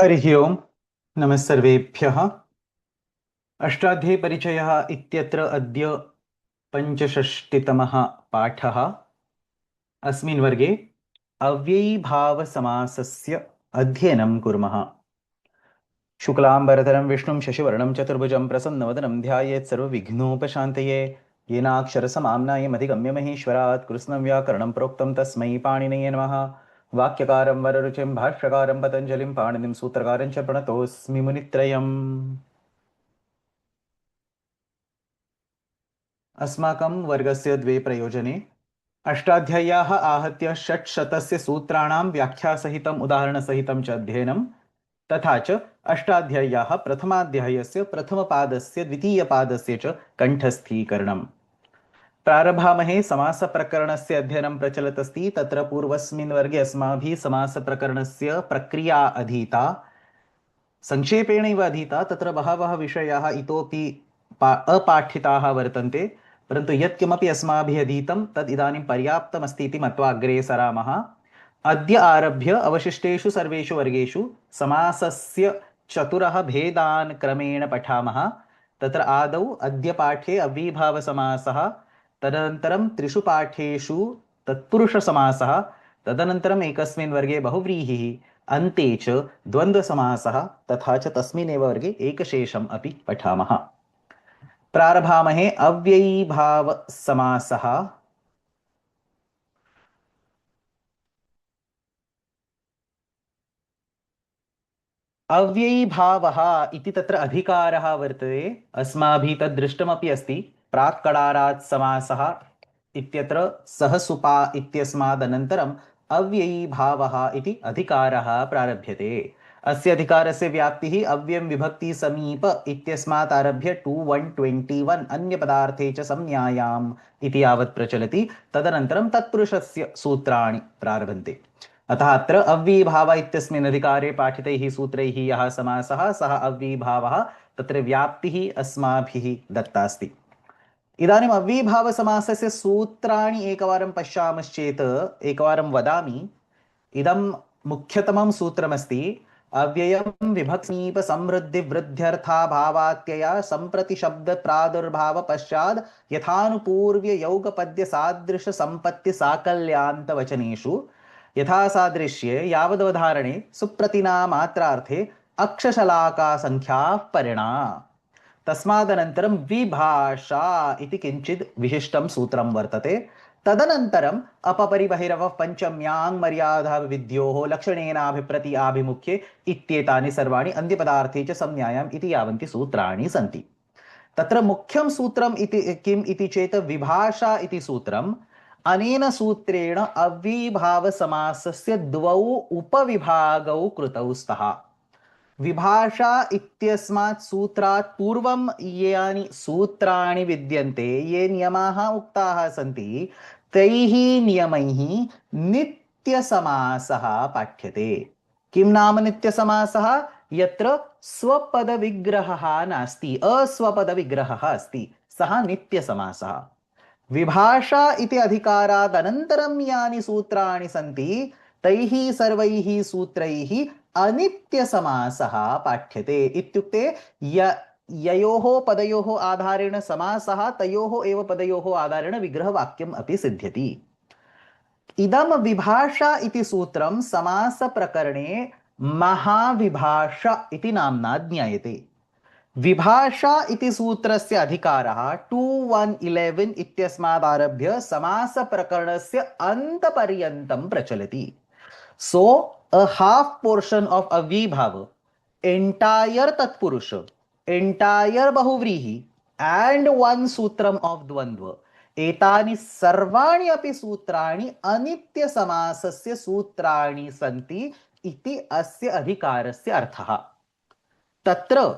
हरिः ओम् नमः सर्वेभ्यः। अष्टाध्यायीपरिचयः इत्यत्र अद्य पञ्चषष्टितमः पाठः। अस्मिन् वर्गे अव्ययीभावसमासस्य अध्ययनं कुर्मः। शुक्लाम्बरधरं विष्णुं शशिवर्णं चतुर्भुजं प्रसन्नवदनं ध्यायेत् सर्वविघ्नोपशान्तये। येनाक्षरसमाम्नायमधिगम्य महेश्वरात् कृत्स्नं व्याकरणं प्रोक्तं तस्मै पाणिनये नमः। वाक्यकारं वररुचिं भाष्यकारं पतञ्जलिं पाणिनिं सूत्रकारं च प्रणतोऽस्मि मुनित्रयम्। अस्माकं वर्गस्य द्वे प्रयोजने अष्टाध्याय्याः आहत्य षट्शतस्य सूत्राणां व्याख्यासहितम् उदाहरणसहितं च अध्ययनं, तथा च अष्टाध्याय्याः प्रथमाध्यायस्य प्रथमपादस्य द्वितीयपादस्य च कण्ठस्थीकरणम्। प्रारभामहे। समासप्रकरणस्य अध्ययनं प्रचलत् अस्ति। तत्र पूर्वस्मिन् वर्गे अस्माभिः समासप्रकरणस्य प्रक्रिया अधीता, संक्षेपेणैव अधीता। तत्र बहवः विषयाः इतोपि अपाठिताः वर्तन्ते, परन्तु यत्किमपि अस्माभिः अधीतं तद् इदानीं पर्याप्तमस्ति इति मत्वा अग्रे सरामः। अद्य आरभ्य अवशिष्टेषु सर्वेषु वर्गेषु समासस्य चतुरः भेदान् क्रमेण पठामः। तत्र आदौ अद्य पाठे अव्ययीभावसमासः, तदनन्तरं त्रिषु पाठेषु तत्पुरुषसमासः, तदनन्तरम् एकस्मिन् वर्गे बहुव्रीहिः, अन्ते च द्वन्द्वसमासः, तथा च तस्मिन्नेव वर्गे एकशेषम् अपि पठामः। प्रारभामहे। अव्ययीभावसमासः। अव्ययीभावः इति तत्र अधिकारः वर्तते। अस्माभिः तद् दृष्टमपि अस्ति। प्राक्कडारात् समासः इत्यत्र सः सुपा इत्यस्मादनन्तरम् अव्ययीभावः इति अधिकारः प्रारभ्यते। अस्य अधिकारस्य व्याप्तिः अव्ययं विभक्ति समीप इत्यस्मात् आरभ्य 121 अन्यपदार्थे च संज्ञायाम् इति यावत् प्रचलति। तदनन्तरं तत्पुरुषस्य सूत्राणि प्रारभन्ते। अतः अत्र अव्ययीभाव इत्यस्मिन् अधिकारे पाठितैः सूत्रैः यः समासः सः अव्ययीभावः, तत्र व्याप्तिः अस्माभिः दत्ता अस्ति। इदानीम् अव्ययीभावसमासस्य सूत्राणि एकवारं पश्यामश्चेत् एकवारं वदामि। इदं मुख्यतमं सूत्रमस्ति। अव्ययं विभक्समीप समृद्धि वृद्ध्यर्था भावात्यया सम्प्रति शब्द प्रादुर्भाव पश्चात् यथानुपूर्व्य यौगपद्य सादृश संपत्ति साकल्यान्त वचनेषु यथा सादृश्ये यावदवधारणे सुप्रतिना मात्रार्थे अक्षशलाका संख्या परिणा। तस्मादनन्तरं विभाषा इति किञ्चित् विशिष्टं सूत्रं वर्तते। तदनन्तरम् अपपरिबहिरवः पञ्चम्यां मर्यादा विद्योः लक्षणेनाभिप्रति आभिमुख्ये इत्येतानि सर्वाणि अन्त्यपदार्थे च संज्ञायाम् इति यावन्ति सूत्राणि सन्ति। तत्र मुख्यं सूत्रम् इति किम् इति चेत् विभाषा इति सूत्रम्। अनेन सूत्रेण अव्ययीभावसमासस्य द्वौ उपविभागौ कृतौ स्तः। विभाषा इत्यस्मात् सूत्रात् पूर्वं यानि सूत्राणि विद्यन्ते, ये नियमाः उक्ताः सन्ति, तैः नियमैः नित्यसमासः पाठ्यते। किं नाम नित्यसमासः? यत्र स्वपदविग्रहः नास्ति, अस्वपदविग्रहः अस्ति, सः नित्यसमासः। विभाषा इति अधिकारात् अनन्तरं यानि सूत्राणि सन्ति, तैः सर्वैः सूत्रैः अनित्यसमासः पाठ्यते। इत्युक्ते ययोः पदयोः आधारेण समासः, तयोः एव पदयोः आधारेण विग्रहवाक्यम् अपि सिद्ध्यति। इदं विभाषा इति सूत्रं समासप्रकरणे महाविभाषा इति नाम्ना ज्ञायते। विभाषा इति सूत्रस्य अधिकारः 2111 इत्यस्मादारभ्य समासप्रकरणस्य अन्तपर्यन्तं प्रचलति। So a half portion of avyibhava, entire tatpurusha, entire bahuvrihi, and one sutram of dvandva, एतानि सर्वाणि अपि सूत्राणि अनित्य समासस्य सूत्राणि सन्ति इति अस्य अधिकारस्य अर्थः। तत्र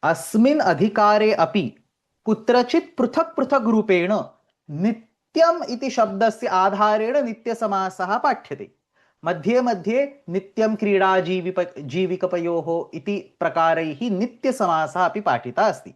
अस्मिन् अधिकारे अपि कुत्रचित् पृथक् पृथक् रूपेण नित्यम् इति शब्दस्य आधारेण नित्यसमासः पाठ्यते। मध्ये मध्ये नित्यं क्रीडा जीविकपयोः इति प्रकारैः नित्यसमासः अपि पाठितः अस्ति।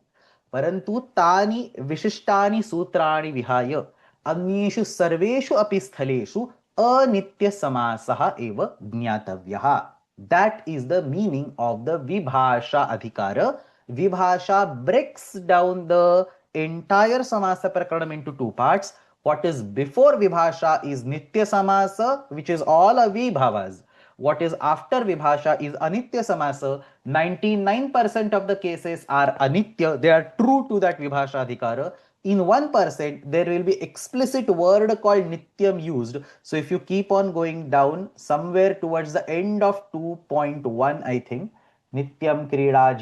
परन्तु तानि विशिष्टानि सूत्राणि विहाय अन्येषु सर्वेषु अपि स्थलेषु अनित्यसमासः एव ज्ञातव्यः। That is the meaning of the Vibhasha Adhikara. Vibhasha breaks down the entire Samasa Prakaranam into two parts. What is before Vibhasha is Nitya Samasa, which is all Avibhavas. What is after Vibhasha is Anitya Samasa. 99% of the cases are Anitya. They are true to that Vibhasha Adhikara. In 1%, there will be explicit word called Nityam used. So if you keep on going down, somewhere towards the end of 2.1, I think, Nityam Krida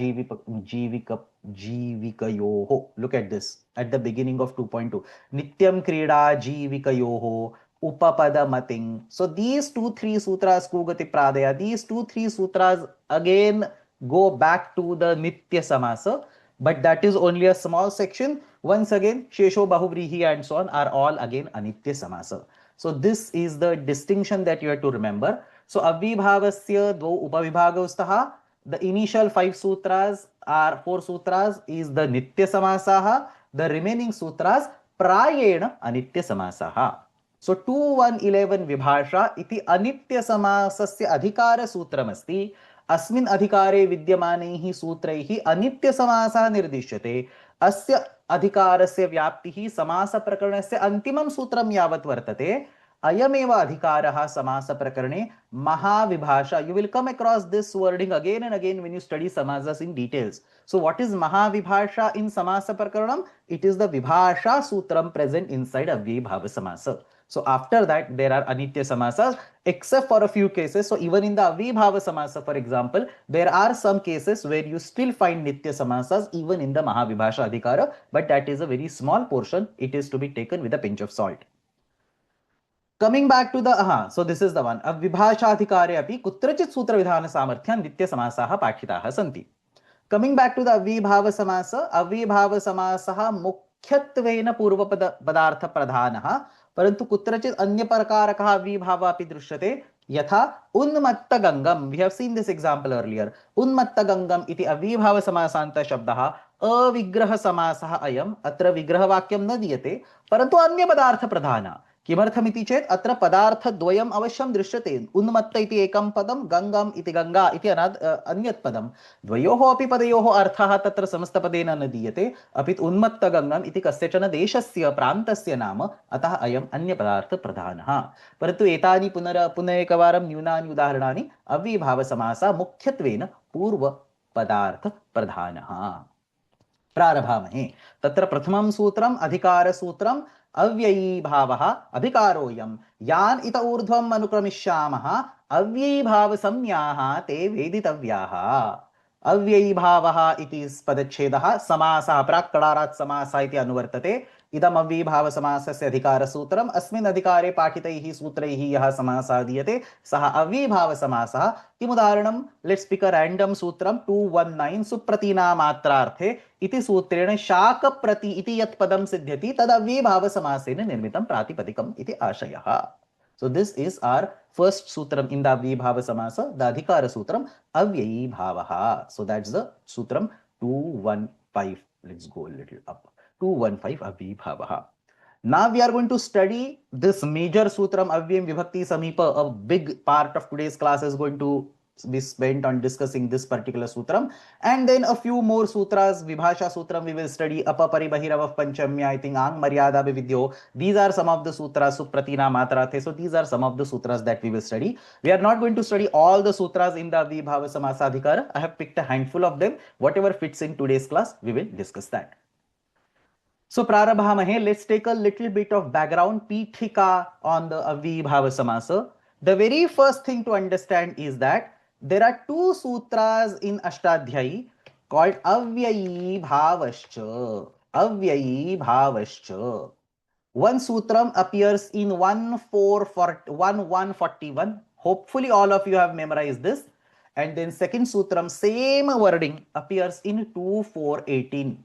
Jivikayoho. Look at this at the beginning of 2.2. Nityam Krida Jivikayoho. Upapada Mating. So these 2-3 sutras, Kugati Pradaya, these 2-3 sutras again go back to the Nitya Samasa, but that is only a small section. Once again, Shesho, Bahuvrihi and so on are all again Anitya Samasa. So this is the distinction that you have to remember. So Avibhavasya Dvau Upavibhagaustaha, the initial 5 sutras are 4 sutras is the Nitya Samasaha, the remaining sutras Prayena Anitya Samasaha. So 2-1-11 Vibhasha iti Anitya Samasasya Adhikara Sutramasti. अस्मिन् अधिकारे विद्यमानैः सूत्रैः अनित्यसमासः निर्दिश्यते. अस्य अधिकारस्य व्याप्तिः समासप्रकरणस्य अन्तिमं सूत्रं यावत् वर्तते. अयमेव अधिकारः समासप्रकरणे महाविभाषा. You will come across this wording again and again when you study samasas in details. So what is mahavibhasha in samasaprakaranam? It is the vibhasha sutram present inside avyayibhava samasa. So after that, there are anitya samasas, except for a few cases. So even in the avibhava samasa, for example, there are some cases where you still find nitya samasas even in the mahavibhasha adhikara, but that is a very small portion. It is to be taken with a pinch of salt. Coming back to the, so this is the one. Avibhasha adhikare api kutrachit sutra vidhana samarthyan nitya samasaha pathitaha santi. Coming back to the avibhava samasa samasaha mukhyatveena purva padartha pradhanaha. परंतु कुत्रचित अन्य प्रकारकः अविभावः अपि दृश्यते. यथा उन्मत्तगंगम. We have seen this example earlier. उन्मत्तगंगम इति अविभाव समासान्त शब्दः अविग्रह समासः अयम्. अत्र विग्रहवाक्यं न दीयते परन्तु अन्य पदार्थ प्रधान. किमर्थमिति चेत् अत्र पदार्थद्वयम् अवश्यं दृश्यते. उन्मत्त इति एकं पदं, गंगम इति गंगा इति अन्यत् पदं. द्वयोः अपि पदयोः अर्थः तत्र समस्तपदेन न दीयते. अपि तु उन्मत्तगंगम इति कस्यचन देशस्य प्रान्तस्य नाम. अतः अयम् अन्यपदार्थ प्रधानः. परन्तु एतानि पुनः एकवारं न्यूनानि उदाहरणानि. अव्ययीभावसमासः मुख्यत्वेन पूर्वपदार्थ प्रधानः. प्रारभामहे. तत्र प्रथमं सूत्रम् अधिकारसूत्रम्. अव्ययीभावः अधिकारोऽयं. यान् इत ऊर्ध्वम् अनुक्रमिष्यामः अव्ययीभावसंज्ञाः ते वेदितव्याः. अव्ययीभावः इति पदच्छेदः समासः प्राक्कडारात् समासः इति अनुवर्तते. इदम् अव्ययीभावसमासस्य अधिकारसूत्रम्. अस्मिन् अधिकारे पाठितैः सूत्रैः यः समासः दीयते सः अव्ययीभावसमासः. किमुदाहरणं? लेट्स् पिक अ रैंडम सूत्रं. 219 सुप्रतीनामात्रार्थे इति सूत्रेण शाकप्रति इति यत् पदं सिद्ध्यति तद् अव्ययीभावसमासेन निर्मितं प्रातिपदिकम् इति आशयः. So this is our first sutram in the Avyayibhava Samasa, the Adhikara Sutram, Avyayibhavaha. So that's the Sutram 215. Let's go a little up. 215 Avyayibhavaha. Now we are going to study this major Sutram Avyayam Vibhakti Samipa. A big part of today's class is going to be spent on discussing this particular sutram, and then a few more sutras. Vibhasha Sutram we will study. Apapari Bahirava Panchamya, I think Ang Maryada Vividyo. These are some of the sutras. Supratina Matrathe. So these are some of the sutras that we will study. We are not going to study all the sutras in the Vibhava Samasadhikara. I have picked a handful of them. Whatever fits in today's class, we will discuss that. So Prarabhamahe, let's take a little bit of background Pithika on the Avyayibhava Samasa. The very first thing to understand is that there are two sutras in Ashtadhyayi called Avyayibhavascha. Avyayibhavascha. One sutram appears in 1141. Hopefully all of you have memorized this. And then second sutram, same wording, appears in 2418.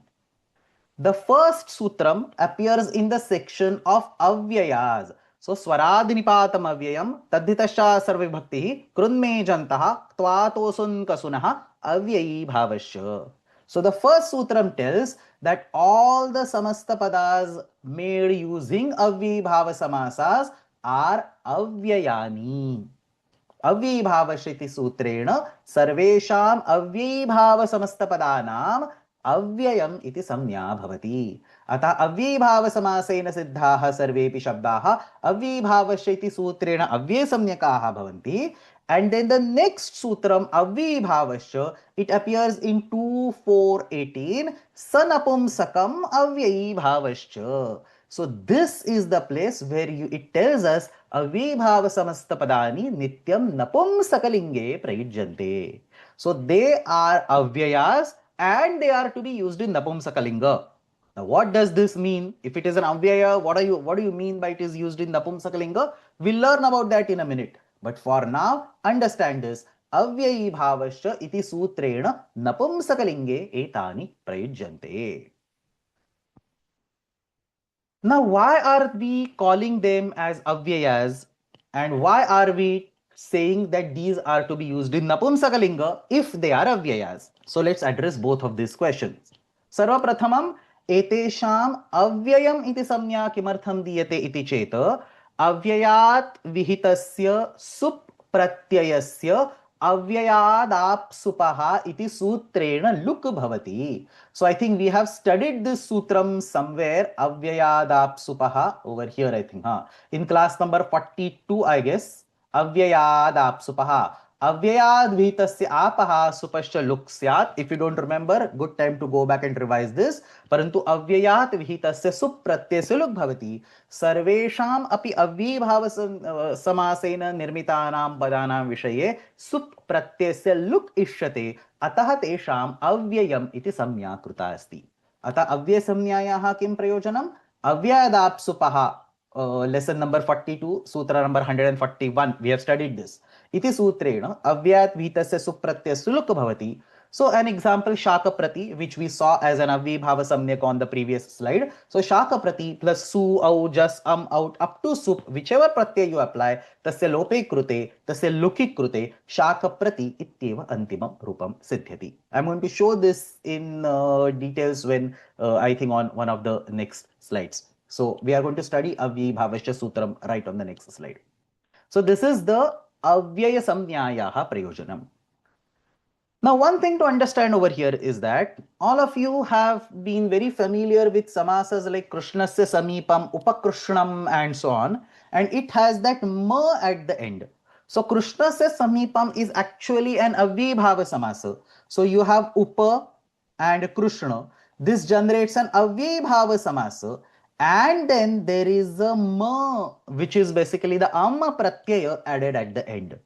The first sutram appears in the section of Avyayas. So Swaradinipatam Avyayam Tadhitasha Sarvibhakti Krunme Jantaha Tvatosun Kasunaha Avyayibhavasya. So the first sutram tells that all the samasta padas made using Avyayibhava samasas are Avyayani. अव्ययीभावश्च सूत्रेण सर्वेषाम् अव्ययीभावसमस्तपदानाम् अव्ययम् इति संज्ञा भवति। अतः अव्ययीभावसमासेन सिद्धाः सर्वेऽपि शब्दाः अव्ययीभावश्च सूत्रेण अव्ययसंज्ञकाः भवन्ति। And then the next sutram avyibhavasya, it appears in 2.4.18 sanapumsakam avyibhavasya. So this is the place where it tells us avyibhava samastapadani nityam napumsakalinge prayujyante. So they are avyayas and they are to be used in napumsakalinga. Now what does this mean? If it is an avyaya, what do you mean by it is used in napumsakalinga? We'll learn about that in a minute. But for now, understand this. Avyayibhavasya iti sutrena napumsakalinge etani prayujyante. Now, why are we calling them as avyayas and why are we saying that these are to be used in napumsakalinga if they are avyayas? So let's address both of these questions. Sarva prathamam etesham avyayam iti samnya kimartham diyate iti cheta अव्ययात् विहितस्य सुप् प्रत्ययस्य अव्ययादाप्सुपः इति सूत्रेण लुक् भवति. So I think we have studied this sutram somewhere, avyayadapsupah, over here I think, in class number 42 I guess, avyayadapsupah. Avyayad vihitasya apaha supascha luk syat. If you don't remember, good time to go back and revise this. Parantu avyayat vihitasya sup pratyasya luk bhavati. Sarvesham api avyibhava samasena nirmitanam padanam vishaye sup pratyasya luk ishyate. Atah tesham avyayam iti samnya kruta asti. Atah avyay samnyayaha kim prayojanam? Avyayadapsupaha. Lesson number 42, sutra number 141. We have studied this. Iti sutrena avyayat vihitasya supratyasya luk bhavati. So an example shakaprati, which we saw as an avyibhava samnyak on the previous slide. So shakaprati plus su, au, jas, out up to sup, whichever pratyay you apply, tasya lope krute, tasya luki krute, shakaprati ityeva antimam rupam siddhyati. I'm going to show this in details when I think on one of the next slides. So we are going to study avyibhavasya sutram right on the next slide. So this is the avyaya samnyayaha prayojanam. Now, one thing to understand over here is that all of you have been very familiar with samasas like krishnasya samipam, upakrishnam and so on, and it has that ma at the end. So krishnasya samipam is actually an avyibhava samasa. So you have upa and krishna. This generates an avyibhava samasa. And then there is a ma, which is basically the amma pratyaya added at the end.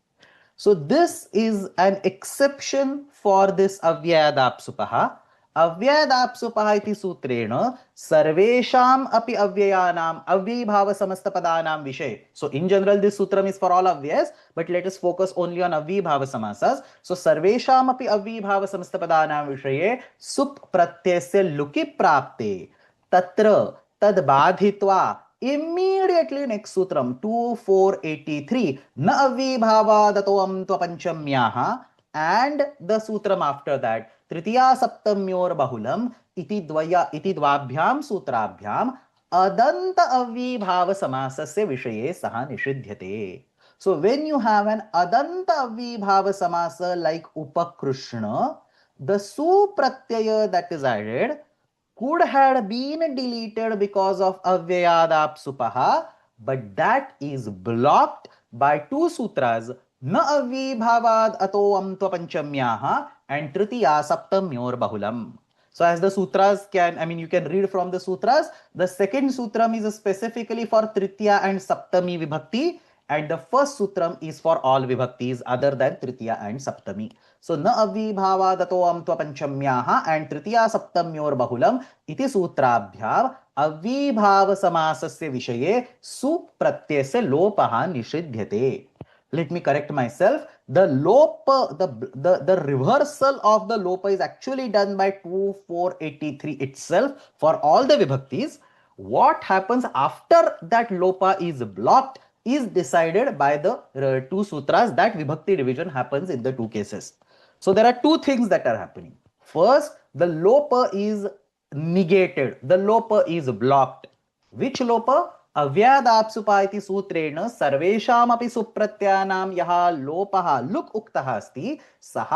So this is an exception for this avyayadapsupaha. Avyayadapsupaha iti sutrena sarvesham api avyayanam avyibhava samastapadanam vishay. So in general this sutram is for all avyas, but let us focus only on avyibhava samasas. So sarvesham api avyibhava samastapadanam vishaye sup pratyasya luki prapte tatra tad badhitva. Immediately next sutram 2.4.83 na avyibhavadatoam tvapanchamyaha, and the sutram after that tritiya saptamyor bahulam iti dvabhyam sutrabhyam adanta avyibhava samasasya vishaye saha nishidhyate. So when you have an adanta avyibhava samasa like upakrishna, the su pratyaya that is added could have been deleted because of avyayadapsupaha, but that is blocked by two sutras, na avyibhavad atoam tvapanchamyaha and tritiya saptamyor bahulam. So as the sutras you can read from the sutras, the second sutram is specifically for tritiya and saptami vibhakti, and the first sutram is for all vibhaktis other than tritiya and saptami. So na avyibhavadatoam tvapanchamyaha and tritiya saptamyor bahulam iti sutrabhyam avyibhava samasasya vishaye su pratyasya lopaha nishidhyate. Let me correct myself. The lopa, the reversal of the lopa is actually done by 2.4.83 itself for all the vibhaktis. What happens after that lopa is blocked is decided by the two sutras. That vibhakti division happens in the two cases. So there are two things that are happening. First, the lopa is negated. The lopa is blocked. Which lopa? अव्ययादाप्सुपा इति सूत्रेण सर्वेषामपि सुप्रत्ययानां यः लोपः लुक् उक्तः अस्ति सः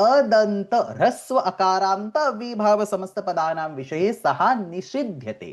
अदन्त ह्रस्व अकारान्त अव्ययीभाव समस्तपदानां विषये सः निषिध्यते.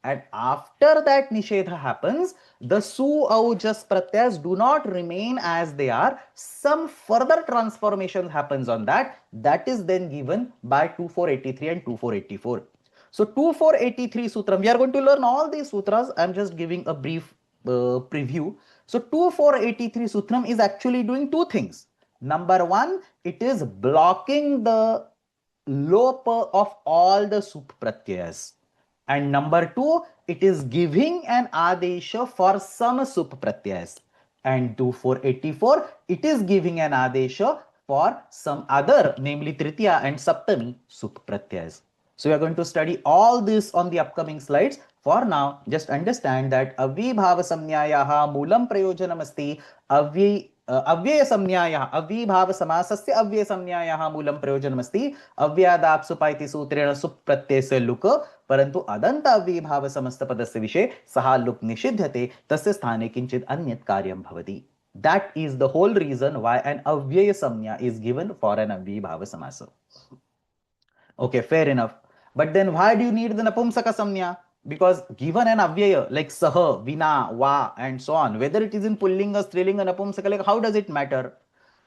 And after that nishedha happens, the su au jas pratyas do not remain as they are. Some further transformation happens on that. That is then given by 2483 and 2484. So 2483 sutram, we are going to learn all these sutras. I am just giving a brief preview. So 2483 sutram is actually doing two things. Number one, it is blocking the lopa of all the sup pratyas. And number two, it is giving an adesha for some sup pratyas. And 2484, it is giving an adesha for some other, namely Tritiya and Saptami sup pratyas. So we are going to study all this on the upcoming slides. For now, just understand that avyibhava samnyayaha moolam prayojanam asti अव्यय संज्ञायाः अव्ययीभाव समासस्य अव्यय संज्ञायाः मूलं प्रयोजनमस्ति अव्ययादाप्सुपा इति सूत्रेण सुप् प्रत्ययस्य लुक् परन्तु अदन्त अव्ययीभाव समस्तपदस्य विषये सः लुक् निषिध्यते तस्य स्थाने किञ्चित् अन्यत् कार्यं भवति. That is the whole reason why an avyaya samnya is given for an avyayibhava samasa. Okay, fair enough. But then why do you need the napumsaka samnya? Because given an avyaya like saha, vina, va, and so on, whether it is in pullinga, strilinga, napumsakalinga, how does it matter?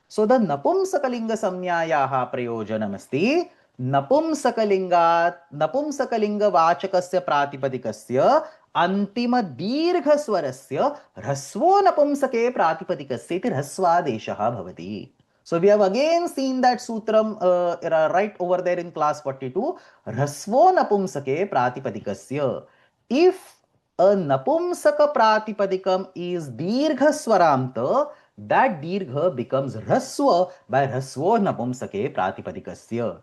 So the napumsakalinga samnyayaha prayojanam asti napumsakalinga vachakasya pratipadikasya antima dirgha swarasya hrasvo napumsake pratipadikasya iti hrasvadeshah bhavati. So we have again seen that sutram right over there in class 42. Hrasvo napumsake pratipadikasya. If a napumsaka pratipadikam is dirgha swaranta, that dirgha becomes hrasva by hrasvo napumsake pratipadikasya.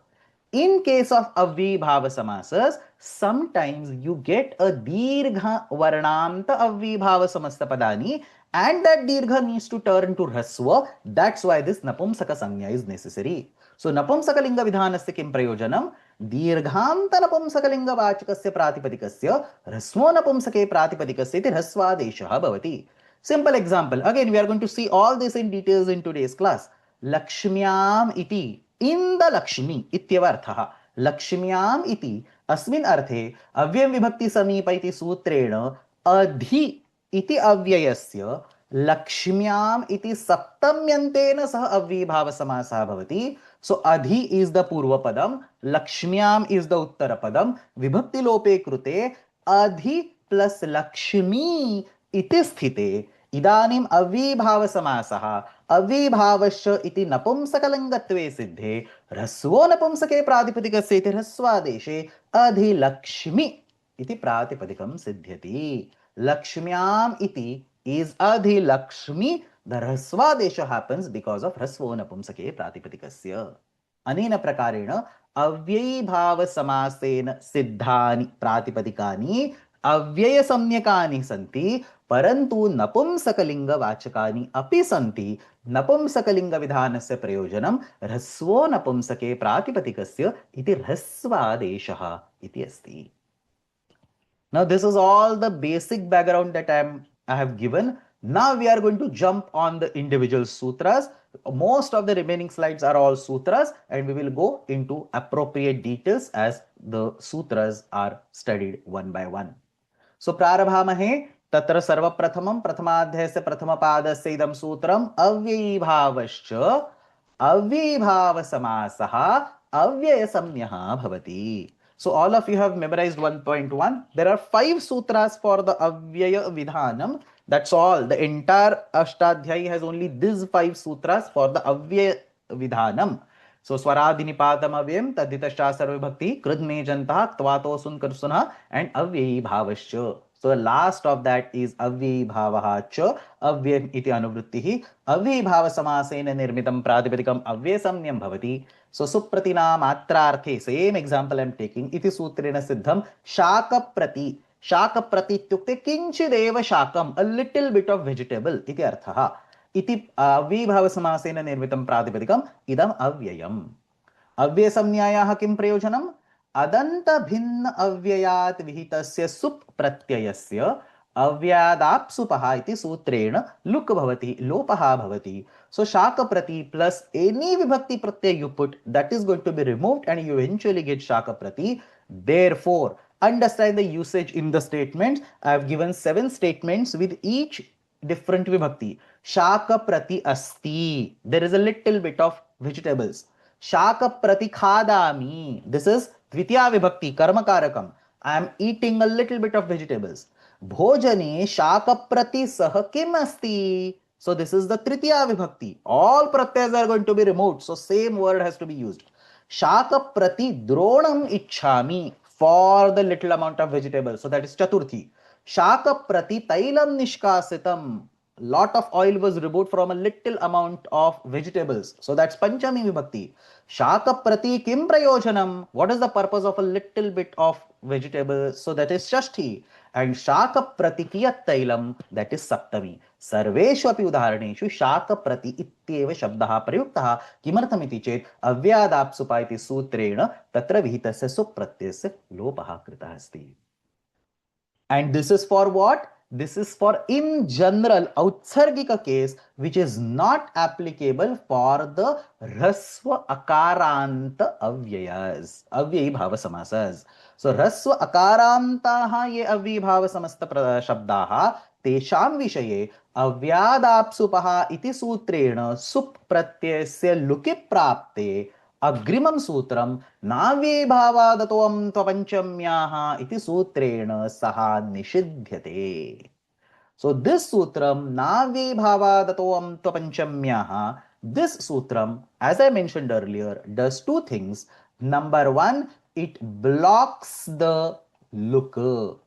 In case of avyibhava samasas, sometimes you get a dirgha varnamta avyibhava samastapadani and that dirgha needs to turn to hrasva. That's why this napumsaka sanya is necessary. So napumsakalinga vidhanasya kim prayojanam? Dirghanta napumsakalinga vachakasya pratipadikasya hrasvo napumsake pratipadikasya iti hrasvadeshah bhavati. Simple example. Again, we are going to see all this in details in today's class. Lakshmyam iti. In the Lakshmi ityavarthaha. Lakshmyam iti अस्मिन् अर्थे अव्ययं विभक्ति समीप इति सूत्रेण अधि इति अव्ययस्य लक्ष्म्याम इति सप्तम्यन्तेन सह अव्ययीभाव समासः भवति. सो अधि इज द पूर्वपदम, लक्ष्म्याम इज द उत्तरपदम. विभक्ति लोपे कृते अधि प्लस लक्ष्मी इति स्थिते इदानीम अव्ययीभाव समासः अव्ययीभावश्च इति नपुंसकलिङ्गत्वे सिद्धे ह्रस्वो नपुंसके प्रातिपदिकस्य इति ह्रस्वादेशे अधिलक्ष्मी इति प्रातिपदिकं सिद्ध्यति. Lakshmyam iti is adhilakshmi. The hrasvadesha happens because of hrasvo napumsake pratipadikasya. Anena prakarena avyayibhava samasena siddhani pratipadikani avyaya samyakani santi parantu napumsakalinga vachakani api santi. Napumsakalinga vidhanasya prayojanam hrasvo napumsake pratipadikasya iti hrasvadeshah iti asti. Now this is all the basic background that I have given. Now we are going to jump on the individual sutras. Most of the remaining slides are all sutras and we will go into appropriate details as the sutras are studied one by one. So prarabhamahe tatra sarvapratamam prathamadhyasya pratamapadasya idam sutram avyayibhavascha avyayibhava samasaha avyaya samnyaha bhavati. So all of you have memorized 1.1. There are 5 sutras for the avyaya vidhanam. That's all. The entire Ashtadhyayi has only these 5 sutras for the avyaya vidhanam. So swaradinipatam avyam tadhitascha sarvibhakti kridme jantah tvato sunkarsunha and avyayi bhavascha. So the last of that is avyayi bhavaha cha avyam iti anuvrittihi avyayi bhava samasena nirmitam pratipadikam avyaya samnyam bhavati. So supratina matrarthe, same example I am taking, iti sutrena siddham shakaprati. Shakaprati ityukte kinchideva shakam, a little bit of vegetable iti arthaha. Iti avyayibhava samasena nirmitam pratipadikam idam avyayam. Avyaya samnyayaha kim prayojanam? Adanta bhinna avyayat vihitasya sup pratyayasya अव्यादाप्सुपः इति सूत्रेण लुक् भवति, लोपः भवति. So shakaprati plus any vibhakti pratyay you put, that is going to be removed and you eventually get shakaprati. Therefore, understand the usage in the statements. I have given 7 statements with each different vibhakti. Shakaprati asti. There is a little bit of vegetables. Shakaprati khadami. This is dvitiya vibhakti, karma karakam. I am eating a little bit of vegetables. Bhojane shakaprati sah kim asti. So this is the tritiya vibhakti. All pratyas are going to be removed. So same word has to be used. Shakaprati dronam ichhami, for the little amount of vegetables. So that is chaturthi. Shakaprati tailam nishkasitam. Lot of oil was removed from a little amount of vegetables. So that's panchami vibhakti. Shakaprati kim prayojanam. What is the purpose of a little bit of vegetables? So that is shashti. And shakaprati kiyat tailam, that is saptami. सर्वेषु अपि उदाहरणेषु शाकप्रति इत्येव शब्दः प्रयुक्तः. किमर्थमिति चेत् अव्यादाप्सुपा इति सूत्रेण तत्र विहितस्य सुप्रत्ययस्य लोपः कृतः अस्ति. And this is for what? This is for in general outsargika case which is not applicable for the rasva akaranta avyayas, avyayi bhava samasas. So rasva akarantaha ye avyayi bhava samasta shabdaha तेषां विषये अव्यादाप्सुपः इति सूत्रेण सुप् प्रत्ययस्य लुकि प्राप्ते अग्रिमं सूत्रं नाव्ययीभावादतोऽं त्वपञ्चम्याः इति सूत्रेण सः निषिध्यते. So this sutram navyabhavadatom tvapanchamyaha, this sutram, as I mentioned earlier, does two things. Number one, it blocks the luk.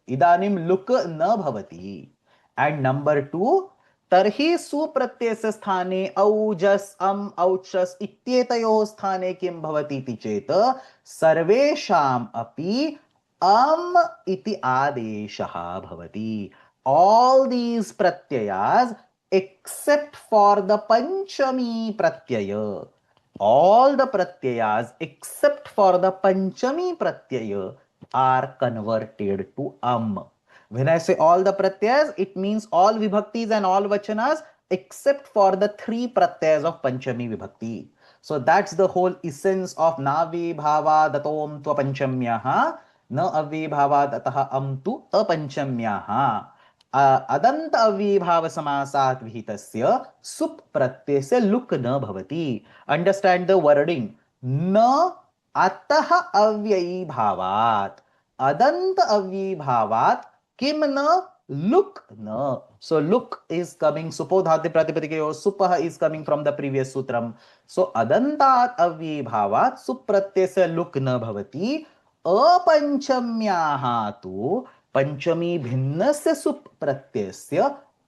Idanim luk na bhavati. And number two, tarhi supratyasya sthane aujas auchas ityetayoh sthane kim bhavati iti cheta sarvesham api iti adeshaha bhavati. All these pratyayas except for the panchami pratyaya, all the pratyayas except for the panchami pratyaya are converted to When I say all the pratyayas, it means all vibhaktis and all vachanas except for the 3 pratyayas of panchami vibhakti. So that's the whole essence of navi bhava datom tvapanchamyaha na avyibhavad atah amtu apanchamyaha. अदंत अव्ययीभाव समासात् विहितस्य सुप् प्रत्ययस्य लुक् न भवति. Understand the wording. न अतः अव्ययीभावात्, अदंत अव्ययीभावात् किम न लुक् न. So look is coming supodhati pratipadikayo, supah is coming from the previous sutram. So adantat avyibhavat supratyasya luk na bhavati. Apanchamyaha tu पंचमी भिन्नस्य सुप् प्रत्ययस्य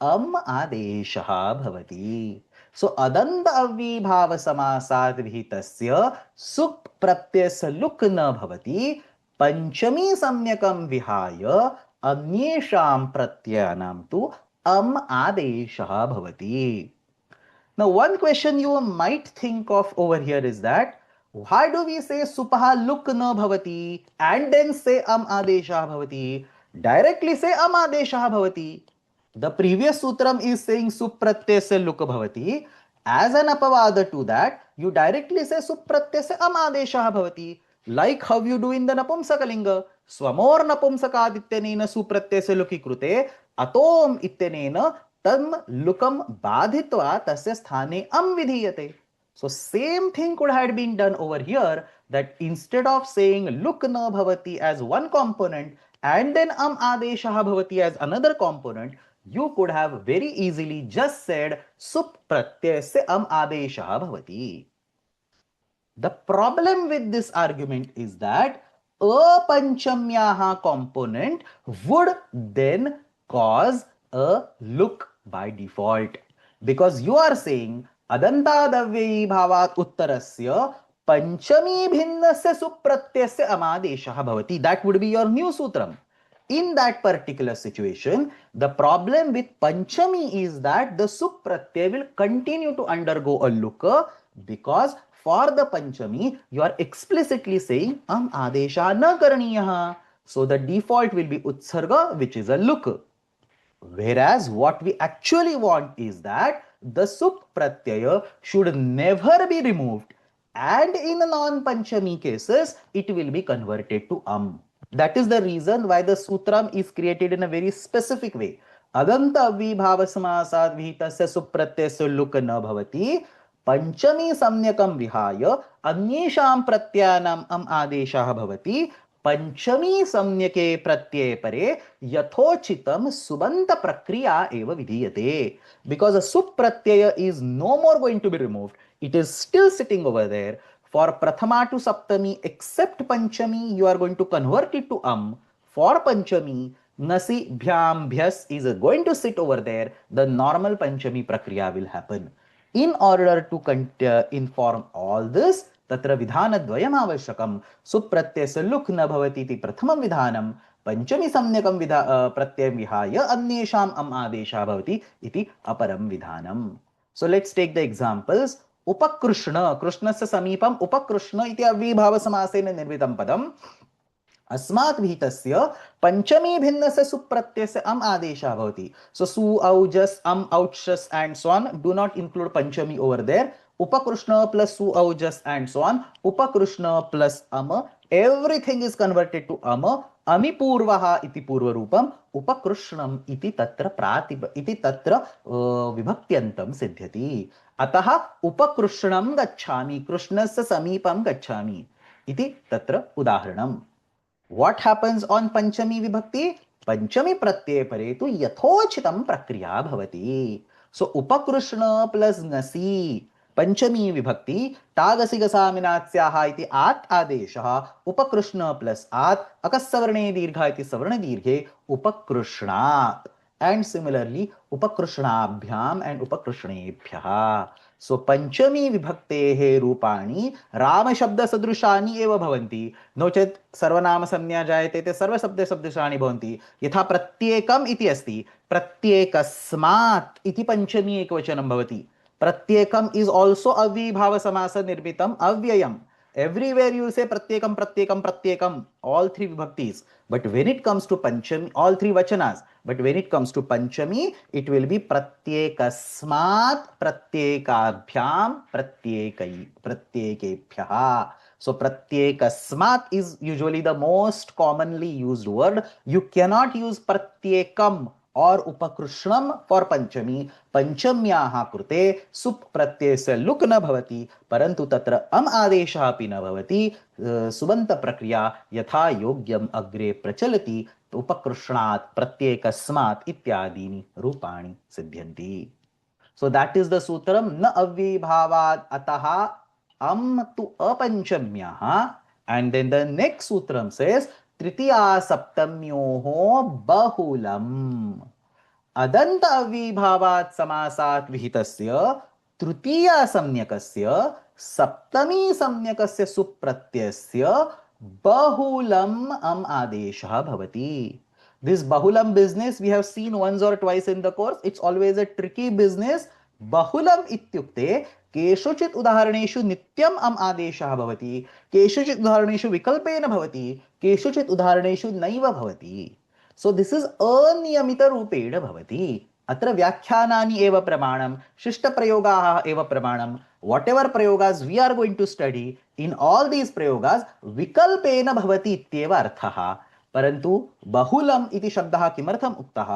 आदेशः भवति. सो अदन्त अव्ययीभाव समासात् विहितस्य सुप् प्रत्ययस्य लुक् न भवति. पंचमी सम्यकं विहाय अन्येषां प्रत्ययानां तु आदेशः भवति. Now one question you might think of over here is that why do we say supah luk na bhavati and then say adeshah bhavati? Directly say adeshah bhavati. The previous sutram is saying supratyasya luk bhavati. As an apavada to that, you directly say supratyasya adeshah bhavati. Like how you do in the napumsakalinga. Swamor napumsakadityanena supratyasya luki krute atom ityanena tam lukam badhitva tasya sthane vidhiyate. So same thing could have been done over here, that instead of saying luk na bhavati as one component and then adeshah bhavati as another component, you could have very easily just said sup pratyasya adeshah bhavati. The problem with this argument is that apanchamyaha component would then cause a luk by default, because you are saying adantadavyayी bhavat uttarasya panchami bhinnasya supratyasya amadeshah bhavati. That would be your new sutram. In that particular situation, the problem with panchami is that the supratyay will continue to undergo a luka, because for the panchami you are explicitly saying adesha na karaniyaha. So the default will be utsarga, which is a luk. Whereas what we actually want is that the sup pratyaya should never be removed, and in non-panchami cases, it will be converted to That is the reason why the sutram is created in a very specific way. Adanta avibhava samasad vihitasya supratyasya luk na bhavati पंचमी सम्यकम विहाय अन्येषां प्रत्ययानाम् आदेशः भवति पंचमी सम्यके प्रत्यये परे यथोचितं सुबंत प्रक्रिया एव विधीयते because a sup pratyaya is no more going to be removed, it is still sitting over there. For prathama to saptami except panchami you are going to convert it to for panchami nasi bhyam bhyas is going to sit over there, the normal panchami prakriya will happen. In order to inform all this, तत्र विधानद्वयम् आवश्यकं. सुप्रत्ययस्य लुक् न भवति इति प्रथमं विधानं, पंचमी सम्यकं प्रत्ययं विहाय अन्येषाम् आदेशः भवति इति अपरं विधानम्. So let's take the examples. उपकृष्ण, कृष्णस्य समीपम् उपकृष्ण इति अव्ययीभावसमासेन निर्मितं पदम्. अस्मात् विहितस्य पंचमी भिन्नस्य सुप्रत्ययस्य आदेशः भवति. So su, aujas, ouchas and so on do not include panchami over there. Upakrishna plus su, aujas and so on. Upakrishna plus everything is converted to ami purvaha iti purvarupam upakrishnam iti tatra iti tatra vibhakyantam siddhyati. Ataha upakrishnam gacchami, krishnasya samipam gacchami iti tatra udaharanam. What happens on Panchami Vibhakti? Panchami Pratyaya Paretu Yathochitam Prakriya Bhavati. So Upakrishna plus Ngasi, Panchami Vibhakti, Tagasi Gasaminatyaha iti At Adeshaha, Upakrishna plus At, Akassavarne Dirgha iti Savarna Dirghe, Upakrishna. And similarly, Upakrishnabhyam and Upakrishnebhyaha. So पंचमी विभक्तेः रूपाणि राम शब्द सदृशानि एव भवन्ति. No चेत् सर्वनाम संज्ञा जायते ते सर्व शब्द सदृशानि भवन्ति. यथा प्रत्येकम् इति अस्ति, प्रत्येकस्मात् इति पंचमी एकवचनं भवति. प्रत्येकम् इज आल्सो अव्ययीभाव समास निर्मितम् अव्ययम्. Everywhere you say pratyekam, pratyekam, pratyekam, all three vibhaktis. But when it comes to panchami, all three vachanas. But when it comes to panchami, it will be pratyekasmat, pratyekabhyam, pratyekebhyaha. So pratyekasmat is usually the most commonly used word. You cannot use pratyekam और उपकृष्णम for पंचमी. पंचम्याः कृते सुप प्रत्ययस्य look न भवति, परंतु तत्र अम आदेशः अपि न भवति. सुबंत प्रक्रिया यथा योग्यम अग्रे प्रचलति. उपकृष्णात्, प्रत्येकस्मात् इत्यादीनि रूपाणि सिद्ध्यन्ति. सो दैट इज द सूत्रम न अव्ययीभावात् अतः अम तु अपंचम्याः. एंड देन द नेक्स्ट सूत्रम सेज तृतीया सप्तम्योः बहुलम्. अदन्त अव्ययीभावात् समासात् विहितस्य तृतीया सम्यकस्य सप्तमी सम्यकस्य सुप्रत्ययस्य बहुलम् आदेशः भवति. This bahulam business we have seen once or twice in the course. It's always a tricky business. Bahulam ityukte केषुचित् उदाहरणेषु नित्यम् आदेशः भवति, केषुचित् उदाहरणेषु विकल्पेन भवति, केषुचित् उदाहरणेषु नैव भवति. सो दिस इज अनियमित रूपेण भवति. अत्र व्याख्यानानि एव प्रमाणं, शिष्टप्रयोगाः एव प्रमाणं. whatever prayogas we are going to study, in all these prayogas विकल्पेन भवति इत्येव अर्थः. परंतु बहुलम इति शब्दः किमर्थम् उक्तः?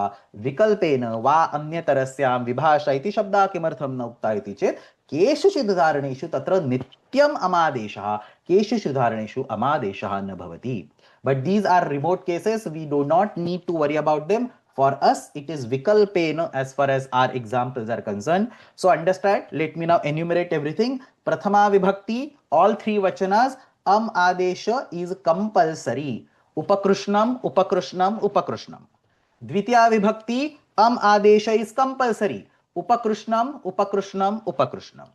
विकल्पेन वा अन्यतरस्यां विभाषा इति शब्दः किमर्थं न उक्तः इति चेत् केषुचित् उदाहरणेषु तत्र नित्यम् अमादेशः, केषुचित् उदाहरणेषु अमादेशः न भवति. But these are remote cases, we do not need to worry about them. For us, it is vikalpena as far as our examples are concerned. So understand, let me now enumerate everything. Prathama vibhakti, all three vachanas, adesha is compulsory. Upakrishnam, upakrishnam, upakrishnam. Dvitiya vibhakti, adesha is compulsory. Upakrishnam, upakrishnam, upakrishnam.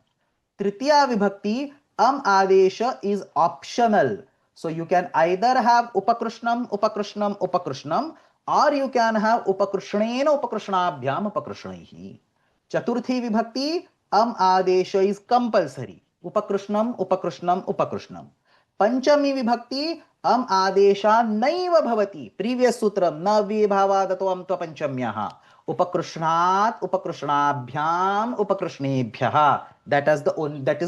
Tritiya vibhakti, adesha is optional. So you can either have upakrishnam, upakrishnam, upakrishnam, or you can have upakrishnena, upakrishnabhyam, upakrishnaihi. Chaturthi vibhakti, adesha is compulsory. Upakrishnam, upakrishnam, upakrishnam. Panchami vibhakti, adesha naiva bhavati. Previous sutram, na vibhavadatvam tva panchamyaha. Upakrishnat, upakrishnabhyam, upakrishnebhyah. That is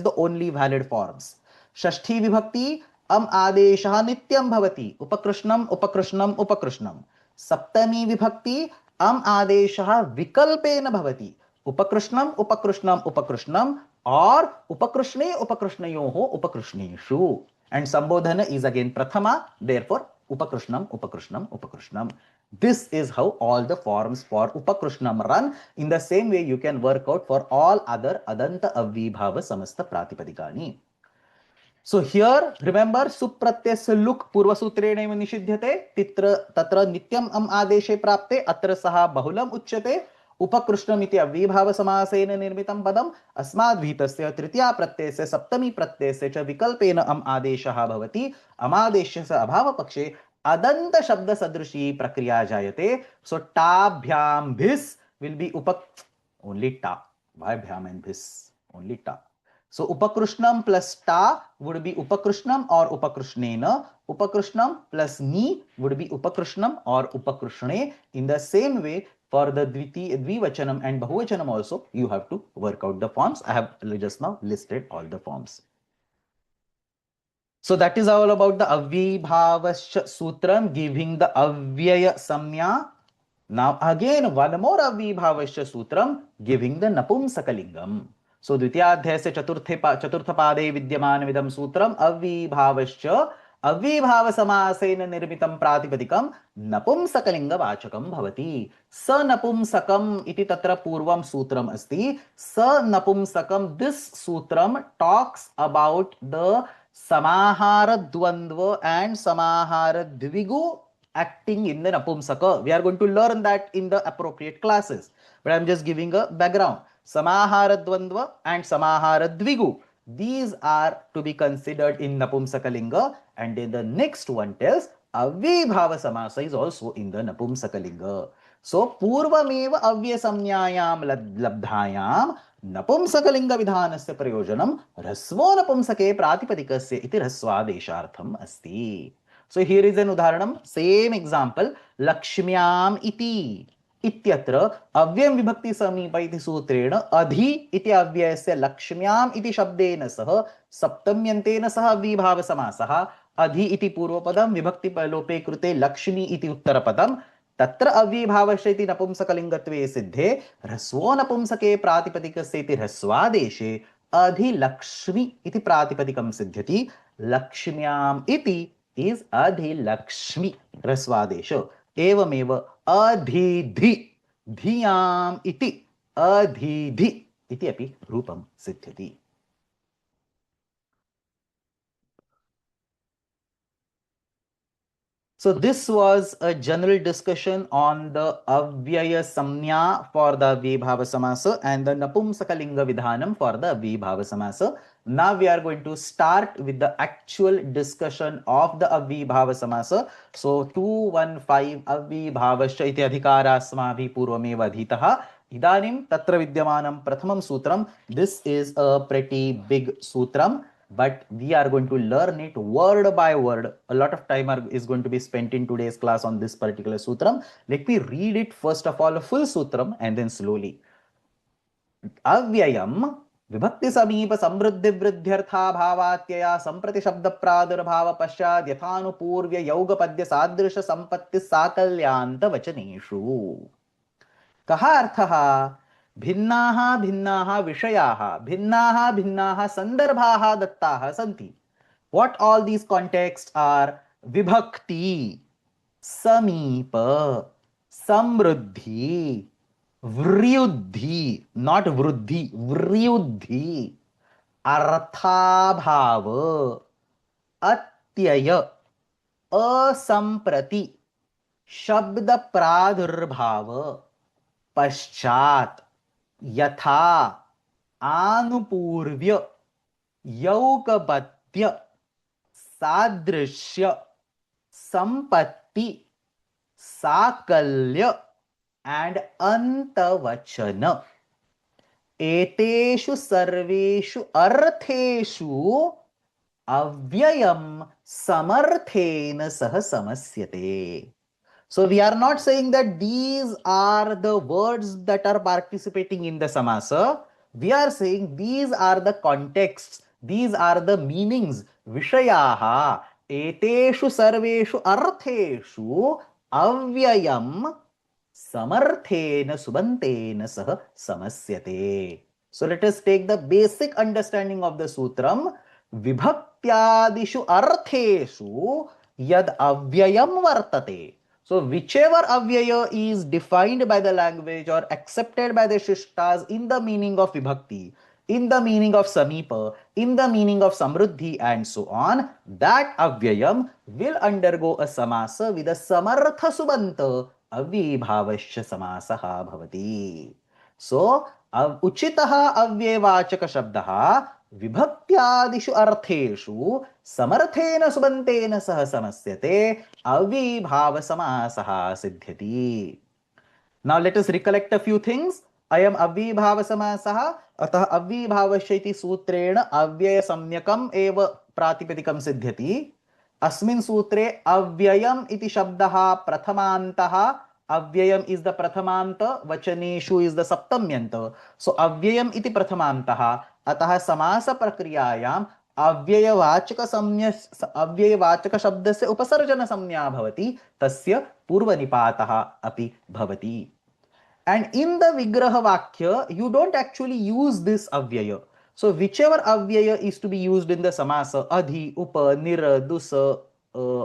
the only valid forms. Shashti vibhakti adeshah nityam bhavati. Upakrishnam, upakrishnam, upakrishnam. Saptami vibhakti adeshah vikalpena bhavati. Upakrishnam, upakrishnam, upakrishnam, or upakrishne, upakrishnayoho, upakrishneshu. And Sambodhana is again Prathama, therefore Upakrishnam, Upakrishnam, Upakrishnam. This is how all the forms for Upakrishnam run. In the same way, you can work out for all other Adanta Avvibhava Samasta Pratipadikani. So here, remember, Supratyasya luk Purvasutrena Nishidyate, Tatra Nityam Adeshe Prapte, Atra Saha Bahulam Uchyate, उपकृष्णमिति अव्ययभाव समासेन निर्मितं पदम् अस्माद्भीतस्य तृतीया प्रत्ययस्य सप्तमी प्रत्ययस्य च विकल्पेन अम् आदेशः भवति अमादेशस्य अभावपक्षे अदन्त शब्द सदृशी प्रक्रिया जायते. So टाभ्याम भिस् will be only ta. Why bhyam and भिस्? Only ta. So upakrishnam plus ta would be upakrishnam or upakrishnena. Upakrishnam plus ni would be upakrishnam or upakrishne. In the same way, for the dvivachanam and bahuvachanam also, you have to work out the forms. I have just now listed all the forms. So that is all about the avvibhavascha sutram giving the avyaya samya. Now again one more avvibhavascha sutram giving the napumsakalingam. So द्वितीयाध्याय से चतुर्थ पादे विद्यमान विदम सूत्रम अव्ययभावश्च अव्ययभाव समासेन निर्मितं प्रातिपदिकं नपुंसकलिंगवाचकं भवति. स नपुंसकम इति तत्र पूर्वं सूत्रम अस्ति. स नपुंसकम, this sutram talks about the samahara dvandva and samahara dvigu acting in the napumsaka. We are going to learn that in the appropriate classes, but I am just giving a background. Samahara dvandva and samahara dvigu, these are to be considered in napumsakalinga, and then the next one tells avyabhava samasa is also in the napumsakalinga. So purvameva avyasamnyayam labdhayam napumsakalinga vidhanasya prayojanam hrasvo napumsake pratipadikasya iti hrasvadeshartham asti. So here is an udharanam, same example, lakshmyam iti इत्यत्र अव्ययं विभक्ति समीप इति सूत्रेण अधि इति अव्ययस्य लक्ष्म्याम् इति शब्देन सह सप्तम्यन्तेन सह अव्ययभाव समासः. अधि इति पूर्वपदं, विभक्ति लोपे कृते लक्ष्मी इति उत्तरपदं. तत्र अव्ययभावस्य इति नपुंसकलिङ्गत्वे सिद्धे ह्रस्वो नपुंसके प्रातिपदिकस्य इति ह्रस्वादेशे अधिलक्ष्मी इति प्रातिपदिकं सिद्ध्यति. लक्ष्म्याम् इति इज अधिलक्ष्मी ह्रस्वादेश. एवमेव अधिधि धियाम इति अधिधि इति अपि रूपं सिद्ध्यति. So this was a general discussion on the avyaya samnya for the avyabhava samasa and the napumsakalinga vidhanam for the avyabhava samasa. Now we are going to start with the actual discussion of the avyabhava samasa. So 215 avyabhavascha iti adhikara asmabhi purvameva adhitah. Idanim tatra vidyamanam prathamam sutram. This is a pretty big sutram, but we are going to learn it word by word. A lot of time is going to be spent in today's class on this particular sutram. Let me read it first of all, a full sutram, and then slowly. Avyayam विभक्ति समीप समृद्धि वृद्ध्यर्था भावात्यया संप्रति शब्द प्रादुर्भाव पश्चात् यथानुपूर्व्य यौग पद्य सादृश संपत्ति साकल्यान्त वचनेषु. कः अर्थः? भिन्नाः भिन्नाः विषयाः, भिन्नाः भिन्नाः संदर्भाः दत्ताः सन्ति. What all these contexts are? विभक्ति, समीप, समृद्धि, व्युद्धि, not वृद्धि, व्युद्धि, अर्थाभाव, अत्यय, असंप्रति, शब्द प्रादुर्भाव, पश्चात, यथा, आनुपूर्व्य, यौकपत्य, सादृश्य, संपत्ति, साकल्य and antavachana. एतेषु सर्वेषु अर्थेषु अव्ययम समर्थेन सह समस्यते. So we are not saying that these are the words that are participating in the samasa. We are saying these are the contexts, these are the meanings. Vishayaha eteshu sarveshu artheshu avyayam samarthena subantena sah samasyate. So let us take the basic understanding of the sutram. Vibhaktyadishu artheshu yad avyayam vartate. So whichever avyaya is defined by the language or accepted by the shishtas in the meaning of vibhakti, in the meaning of samipa, in the meaning of samruddhi and so on, that avyayam will undergo a samasa with a samartha subanta avyibhavasya samasaha bhavati. So उचितः अव्ययवाचक शब्दः विभक्त्यादिषु अर्थेषु समर्थेन सुबन्तेन सह समस्यते अव्ययीभाव समासः सिद्ध्यति. Now let us recollect a few things. अयम् अव्ययीभाव समासः, अतः अव्ययीभावस्य इति सूत्रेण अव्यय सम्यकम् एव प्रातिपदिकं सिद्ध्यति. अस्मिन् सूत्रे अव्ययम् इति शब्दः प्रथमान्तः. Avyayam is the prathamanta, vachaneshu is the saptamyanta. So avyayam iti prathamantah. Atah samasa prakriyayam avyayavachaka samya avyayavachaka shabdasya upasarjana samnya bhavati tasya purvanipatah api bhavati. And in the vigraha vakya, you don't actually use this avyaya. So whichever avyaya is to be used in the samasa, adhi, upa, nira, dusa,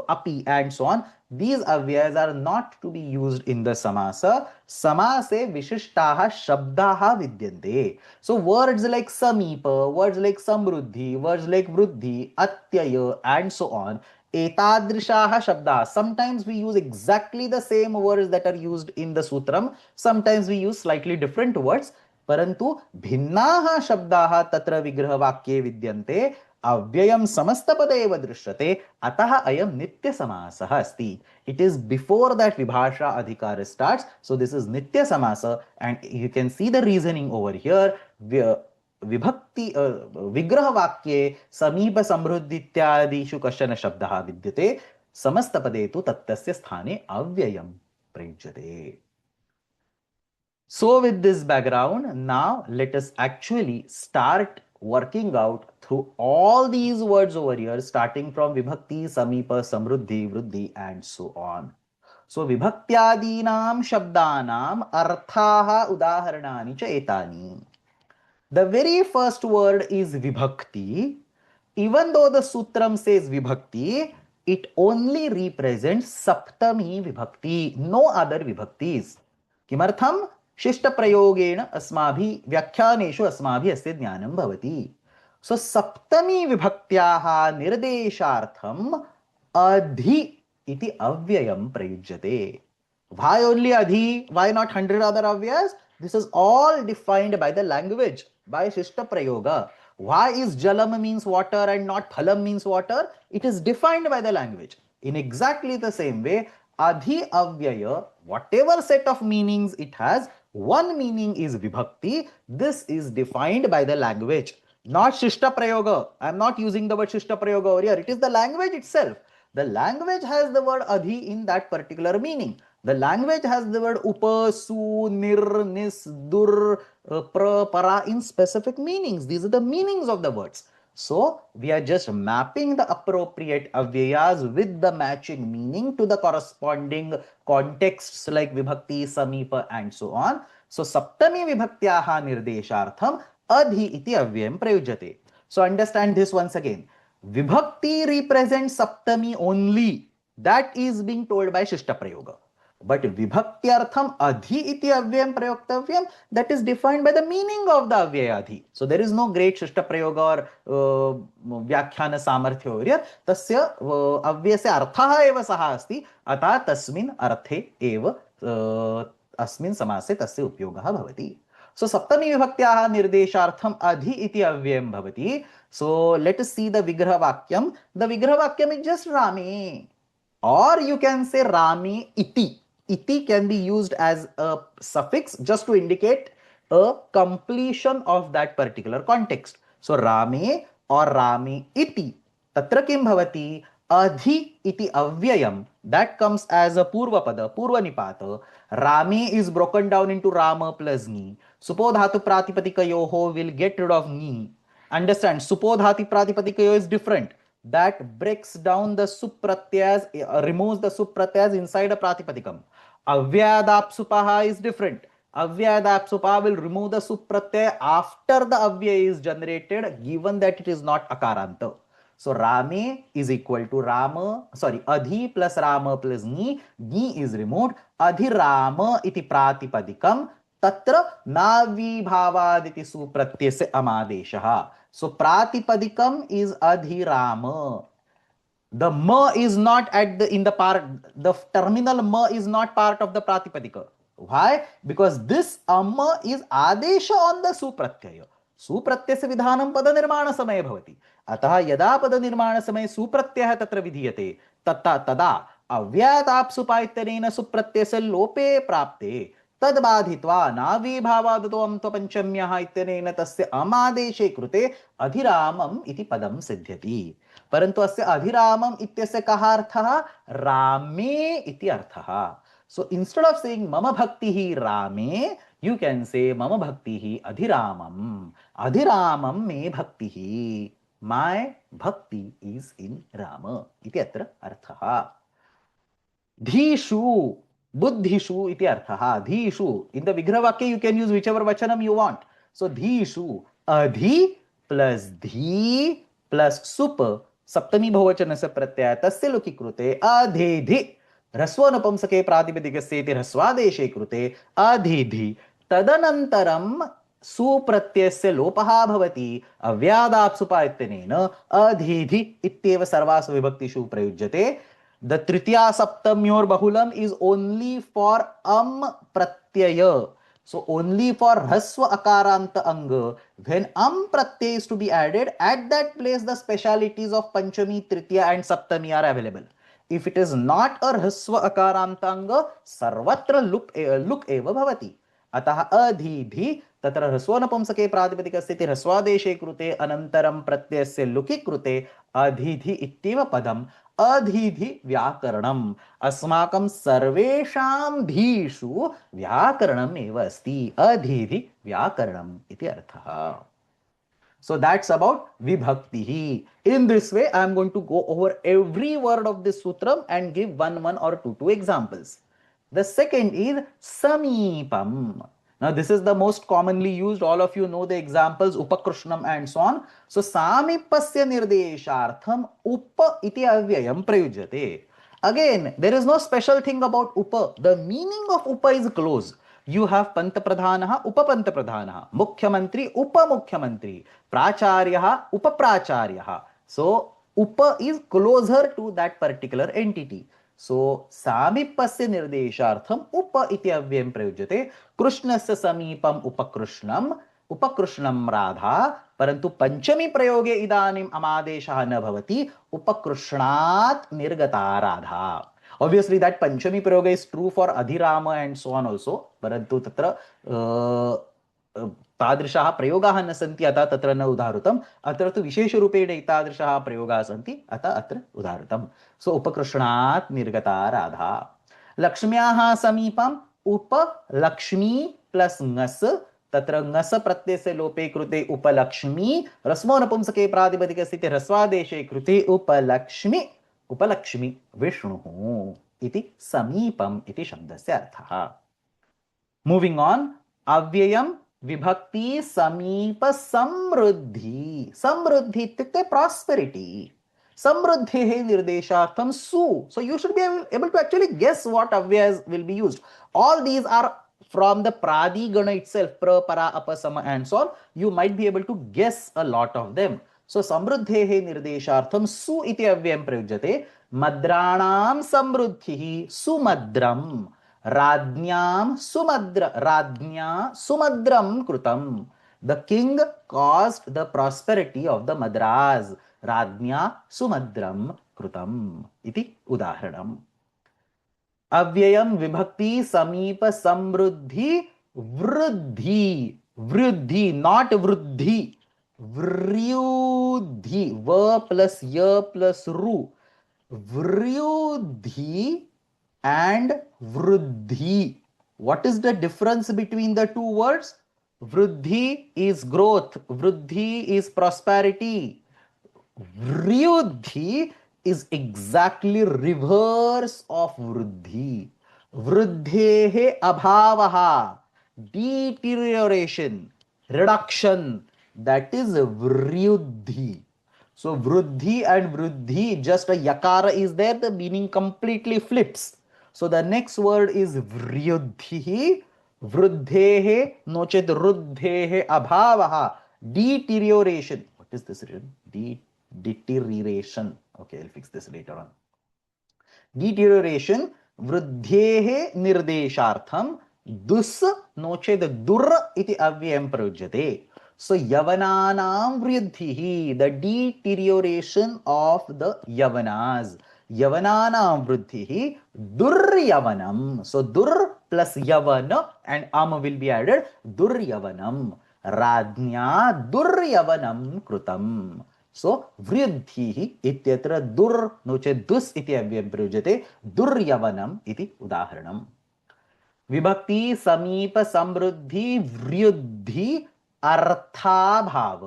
api and so on, these avyayas are not to be used in the samasa. Samase vishishtaha shabdaha vidyante. So words like samipa, words like samruddhi, words like vruddhi, atyaya and so on, etadrishaha shabda. Sometimes we use exactly the same words that are used in the sutram. Sometimes we use slightly different words. परंतु भिन्नाः शब्दाः तत्र विग्रहवाक्ये विद्यन्ते. अव्ययम समस्तपदे एव दृश्यते, अतः अयम नित्य समासः अस्ति. It is before that vibhasha adhikar starts. So this is nitya samasa, and you can see the reasoning over here. विभक्ति विग्रह वाक्ये समीप समृद्धि इत्यादिषु कश्चन शब्दः विद्यते. समस्तपदे तु तत्तस्य स्थाने अव्ययम प्रयुज्यते. So with this background, now let us actually start working out through all these words over here, starting from vibhakti, samipa, samruddhi, vruddhi and so on. So vibhaktyadinam shabdanam arthaha udaharanani cha etani. The very first word is vibhakti. Even though the sutram says vibhakti, it only represents saptami vibhakti, no other vibhaktis. Kimartham? शिष्ट प्रयोगेण अस्माभिः व्याख्यानेषु अस्माभिः अस्य ज्ञानं भवति. सो सप्तमी विभक्त्याः निर्देशार्थम् अधि इति अव्ययं प्रयुज्यते. Why only adhi? Why not 100 other avyas? This is all defined by the language, by shishta prayoga. Why is jalam means water and not phalam means water? It is defined by the language. In exactly the same way, adhi avyaya, whatever set of meanings it has, one meaning is vibhakti. This is defined by the language, not shishta prayoga. I am not using the word shishta prayoga over here. It is the language itself. The language has the word adhi in that particular meaning. The language has the word upa, su, nir, nis, dur, pra, para in specific meanings. These are the meanings of the words. So we are just mapping the appropriate avyayas with the matching meaning to the corresponding contexts like vibhakti, samipa and so on. So saptami vibhaktyaha nirdeshartham adhi iti avyayam prayujyate. So understand this once again. Vibhakti represents saptami only. That is being told by shishta prayoga. But vibhaktyartham adhi iti avyayam prayoktavyam, that is defined by the meaning of the avyaya adhi. So there is no great shishta prayoga or vyakhyana samarthya over here. Tasya avyasya arthaha eva saha asti, atah tasmin arthe eva asmin samase tasya upyogaha bhavati. So saptami vibhaktyaha nirdeshartham adhi iti avyayam bhavati. So let us see the vigraha vakyam. The vigraha vakyam is just rame, or you can say rame iti. Iti can be used as a suffix just to indicate a completion of that particular context. So rame or rame iti. Tatra kim bhavati adhi iti avyayam, that comes as a purvapada, purvanipata. Rame is broken down into Rama plus ni. Supodhatu pratipatikayoho will get rid of ni. Understand, supodhati pratipatikayo is different. That breaks down the supratyas, removes the supratyas inside a pratipatikam. Avyadapsupaha is different. Avyadapsupaha will remove the supratyay after the avya is generated, given that it is not akaranta. So Rame is equal to Adhi plus Rama plus Ni. Ni is removed. Adhirama iti pratipadikam. Tatra navibhavaditi supratyasya amadeshaha. So pratipadikam is Adhirama. The ma is not in the part, the terminal ma is not part of the pratipadika. Why? Because this amma is adesha on the supratyaya. सुप्रत्ययस्य विधानं पदनिर्माणसमये भवति. अतः यदा पदनिर्माणसमये सुप्रत्ययः तत्र विधीयते तदा अव्ययादाप्सुपा इत्यनेन सुप्रत्ययस्य लोपे प्राप्ते तद्बाधित्वा नावीभावादतो अम्त्वपञ्चम्यः इत्यनेन तस्य अमादेशे कृते अधिरामम् इति पदं सिद्ध्यति. परन्तु अस्य अधिरामम् इत्यस्य कः अर्थः? रामे इति अर्थः. So instead of saying mama bhaktihi rame, you can say mama bhaktihi adhiramam. Adhiramam me bhaktihi. My bhakti is in Rama. Iti atra arthaha. Dhishu, buddhishu iti arthaha. Dhishu. In the Vigravakya you can use whichever vachanam you want. So dhishu, adhi plus dhi plus supa, saptami bhavachanasya pratyaya tasya loki krute adhedhi. ह्रस्वनपुंसके प्रातिपदिकस्य इति ह्रस्वादेशे कृते अधीधि तदनन्तरं सुप्रत्ययस्य लोपः भवति अव्यादाप्सुपा इत्यनेन अधीधि इत्येव सर्वासु विभक्तिषु प्रयुज्यते. द तृतीया सप्तम्योर बहुलम इज ओनली फॉर प्रत्यय. So only for hraswa akaranta anga, when pratyay is to be added, at that place the specialities of panchami, tritiya and saptami are available. If it is not a hraswa akaranta anga, sarvatra luk eva bhavati. अतः अधीधि तत्र ह्रस्वनपुंसके प्रातिपदिकस्य इति ह्रस्वादेशे कृते अनन्तरं प्रत्ययस्य लुकि कृते अधीधि इत्येव पदम्. अधीधि व्याकरणम्. अस्माकं सर्वेषां धीषु व्याकरणम् एव अस्ति. अधीधि व्याकरणम् इति अर्थः. So that's about vibhakti. In this way, I am going to go over every word of this sutram and give one or two examples. The second is samipam. Now this is the most commonly used. All of you know the examples, upakrishnam and so on. So samipasya nirdeshartham upa iti avyayam prayujyate. Again, there is no special thing about upa. The meaning of upa is close. You have pantapradhanah, upapantapradhanah, mukhyamantri, upamukhyamantri, pracharyah, upapracharyah. So upa is closer to that particular entity. So samipasya nirdeshartham upa iti avyayam prayujyate. Krishnasya samipam upakrishnam, upakrishnam radha. Parantu panchami prayoge idanim amadeshah na bhavati, upakrishnat nirgata radha. Obviously that panchami prayoga is true for adhirama and so on also. Parantu tatra तादृशाः प्रयोगाः न सन्ति, अतः तत्र न उदाहृतम्. अत्र तु विशेषरूपेण एतादृशाः प्रयोगाः सन्ति, अतः अत्र उदाहृतम्. सो उपकृष्णात् निर्गता राधा. लक्ष्म्याः समीपम् उपलक्ष्मी प्लस ङस्. तत्र ङस् प्रत्ययस्य लोपे कृते उपलक्ष्मी, ह्रस्वो नपुंसके प्रातिपदिकस्य इति ह्रस्वादेशे कृते उपलक्ष्मी. उपलक्ष्मी विष्णुः इति समीपम् इति शब्दस्य अर्थः. Moving on. अव्ययम विभक्ति समीप समृद्धि. समृद्धि इत्युक्ते prosperity. समृद्धेः निर्देशार्थं सु. So you should be able to actually guess what avyas will be used. All these are from the pradigana itself, pra, para, apasama and so on. You might be able to guess a lot of them. So समृद्धेः निर्देशार्थं सु इति अव्ययं प्रयुज्यते. मद्राणां समृद्धिः सुमद्रम्. राज्ञां सुमद्र, राज्ञा सुमद्रम कृतम. The king caused the prosperity of the Madras. राज्ञा सुमद्रम कृतम इति उदाहरणम्. अव्ययम विभक्ति समीप समृद्धि वृद्धि. वृद्धि, not वृद्धि, वृद्धि. व प्लस य प्लस रु. Vryudhi and Vruddhi. What is the difference between the two words? Vruddhi is growth, Vruddhi is prosperity. Vryudhi is exactly reverse of Vruddhi. Vruddhehe abhavaha, deterioration, reduction, that is Vryudhi. So Vruddhi and Vruddhi, just a yakara is there, the meaning completely flips. So the next word is Vryudhi, Vruddhehe, nochet Ruddhehe abhavaha, deterioration. What is this written? Deterioration. Okay, I'll fix this later on. Deterioration, वृद्धेः निर्देशार्थम दुस् नो चेत् दुर् इति अव्ययं प्रयुज्यते. So yavananam vruddhihi, the deterioration of the yavanas. Yavananam vruddhihi duryavanam. So dur plus yavana and am will be added. Duryavanam. Radnya duryavanam krutam. So vruddhihi ityatra dur no chet dus iti avyayam prayujyate. Duryavanam iti udaharanam. विभक्ति समीप समृद्धि वृद्धि अर्थाभाव.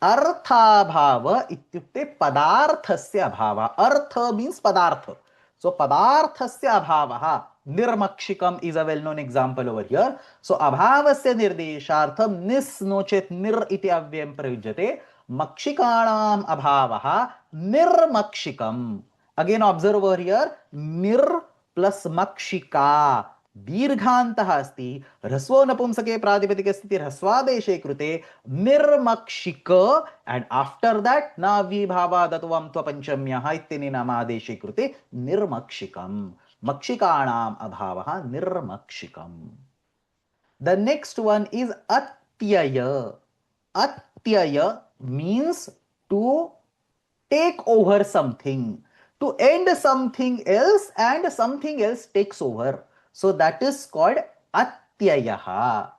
अर्थाभाव इत्युक्ते पदार्थस्य अभावः. अर्थ means पदार्थ. So पदार्थस्य अभावः. निर्मक्षिकम is a well known example over here. So अभावस्य निर्देशार्थम निस् नो चेत् निर् इति अव्ययं प्रयुज्यते. मक्षिकाणाम् अभावः निर्मक्षिकम. Again observe over here, निर् प्लस मक्षिका दीर्घान्तः अस्ति. ह्रस्वो नपुंसके प्रातिपदिके स्थिति ह्रस्वादेशे कृते निर्मक्षिक एंड आफ्टर दैट न विभावादत्वं त्वपञ्चम्यः इत्यनेन नामादेशे कृते निर्मक्षिकम्. मक्षिकाणाम् अभावः निर्मक्षिकम्. The next one is atyaya. Atyaya means to take over something, to end something else and something else takes over. So that is called atyayaha.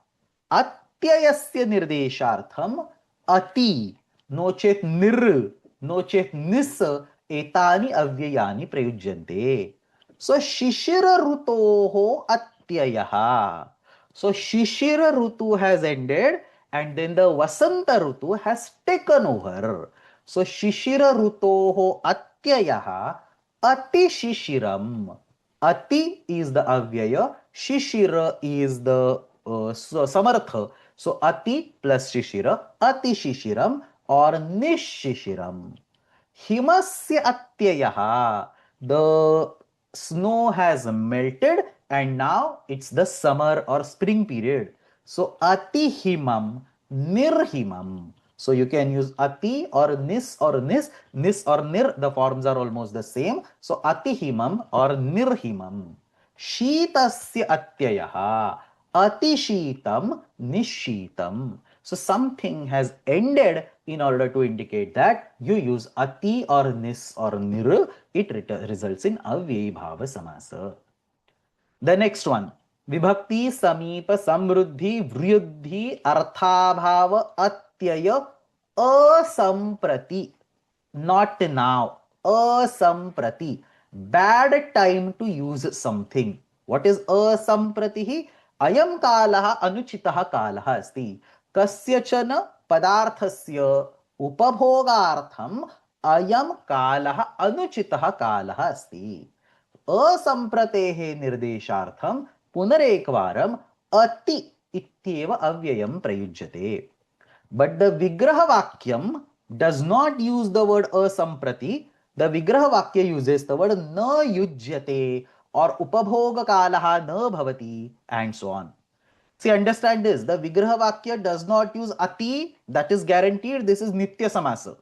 Atyayasya nirdeshartham ati no chet nir no chet nis etani avyayani prayujyante. So shishira rutoho atyayaha. So shishira rutu has ended and then the vasanta rutu has taken over. So shishira rutoho atyayaha ati shishiram. Ati is the avyaya, shishira is the samartha. So ati plus shishira, ati shishiram or nishishiram. Himasya atyayaha. The snow has melted and now it's the summer or spring period. So ati himam, nirhimam. So you can use ati or nis or nis. Nis or nir, the forms are almost the same. So atihimam or nirhimam. Sheetasya atyayaha. Atishitam nishitam. So something has ended. In order to indicate that, you use ati or nis or nir. It results in avyay bhava samasa. The next one. विभक्ति समीप समृद्धि वृद्धि अर्थाभाव अत्यय असंप्रति. Not now. Asamprati. Bad time to use something. What is asampratihi? Ayam kalaha anuchitaha kalaha asti. Kasyachana padarthasya upabhogartham ayam kalaha anuchitaha kalaha asti. Asampratehe nirdeshartham पुनरेकवारम अति इत्येव अव्ययम प्रयुज्यते. But the vigraha vakyam does not use the word asamprati. The vigraha vakya uses the word na yujyate or upabhoga kalaha na bhavati and so on. See, understand this. The vigraha vakya does not use ati, that is guaranteed. This is nitya samasa.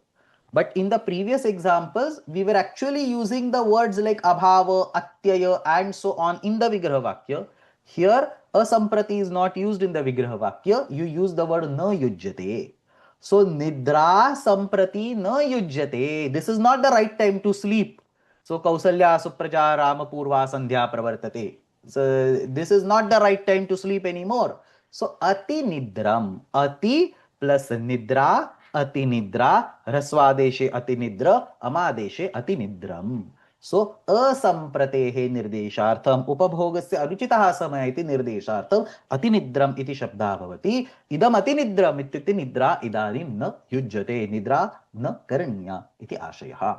But in the previous examples, we were actually using the words like abhava, atyaya and so on in the vigraha vakya. Here, asamprati is not used in the vigraha vakya. You use the word na yujyate. So, nidra samprati na yujyate. This is not the right time to sleep. So, kausalya supraja rama purva sandhya pravartate. So, this is not the right time to sleep anymore. So, ati nidram. Ati plus nidra अतिनिद्रा, ह्रस्वादेशे अतिनिद्र, अमादेशे अतिनिद्रम. सो असंप्रतेः निर्देशार्थम उपभोगस्य अनुचितः समयः इति निर्देशार्थम अतिनिद्रम इति शब्दः भवति. इदम अतिनिद्रम इत्युक्ते निद्रा इदानीं न युज्यते, निद्रा न करणीया इति आशयः.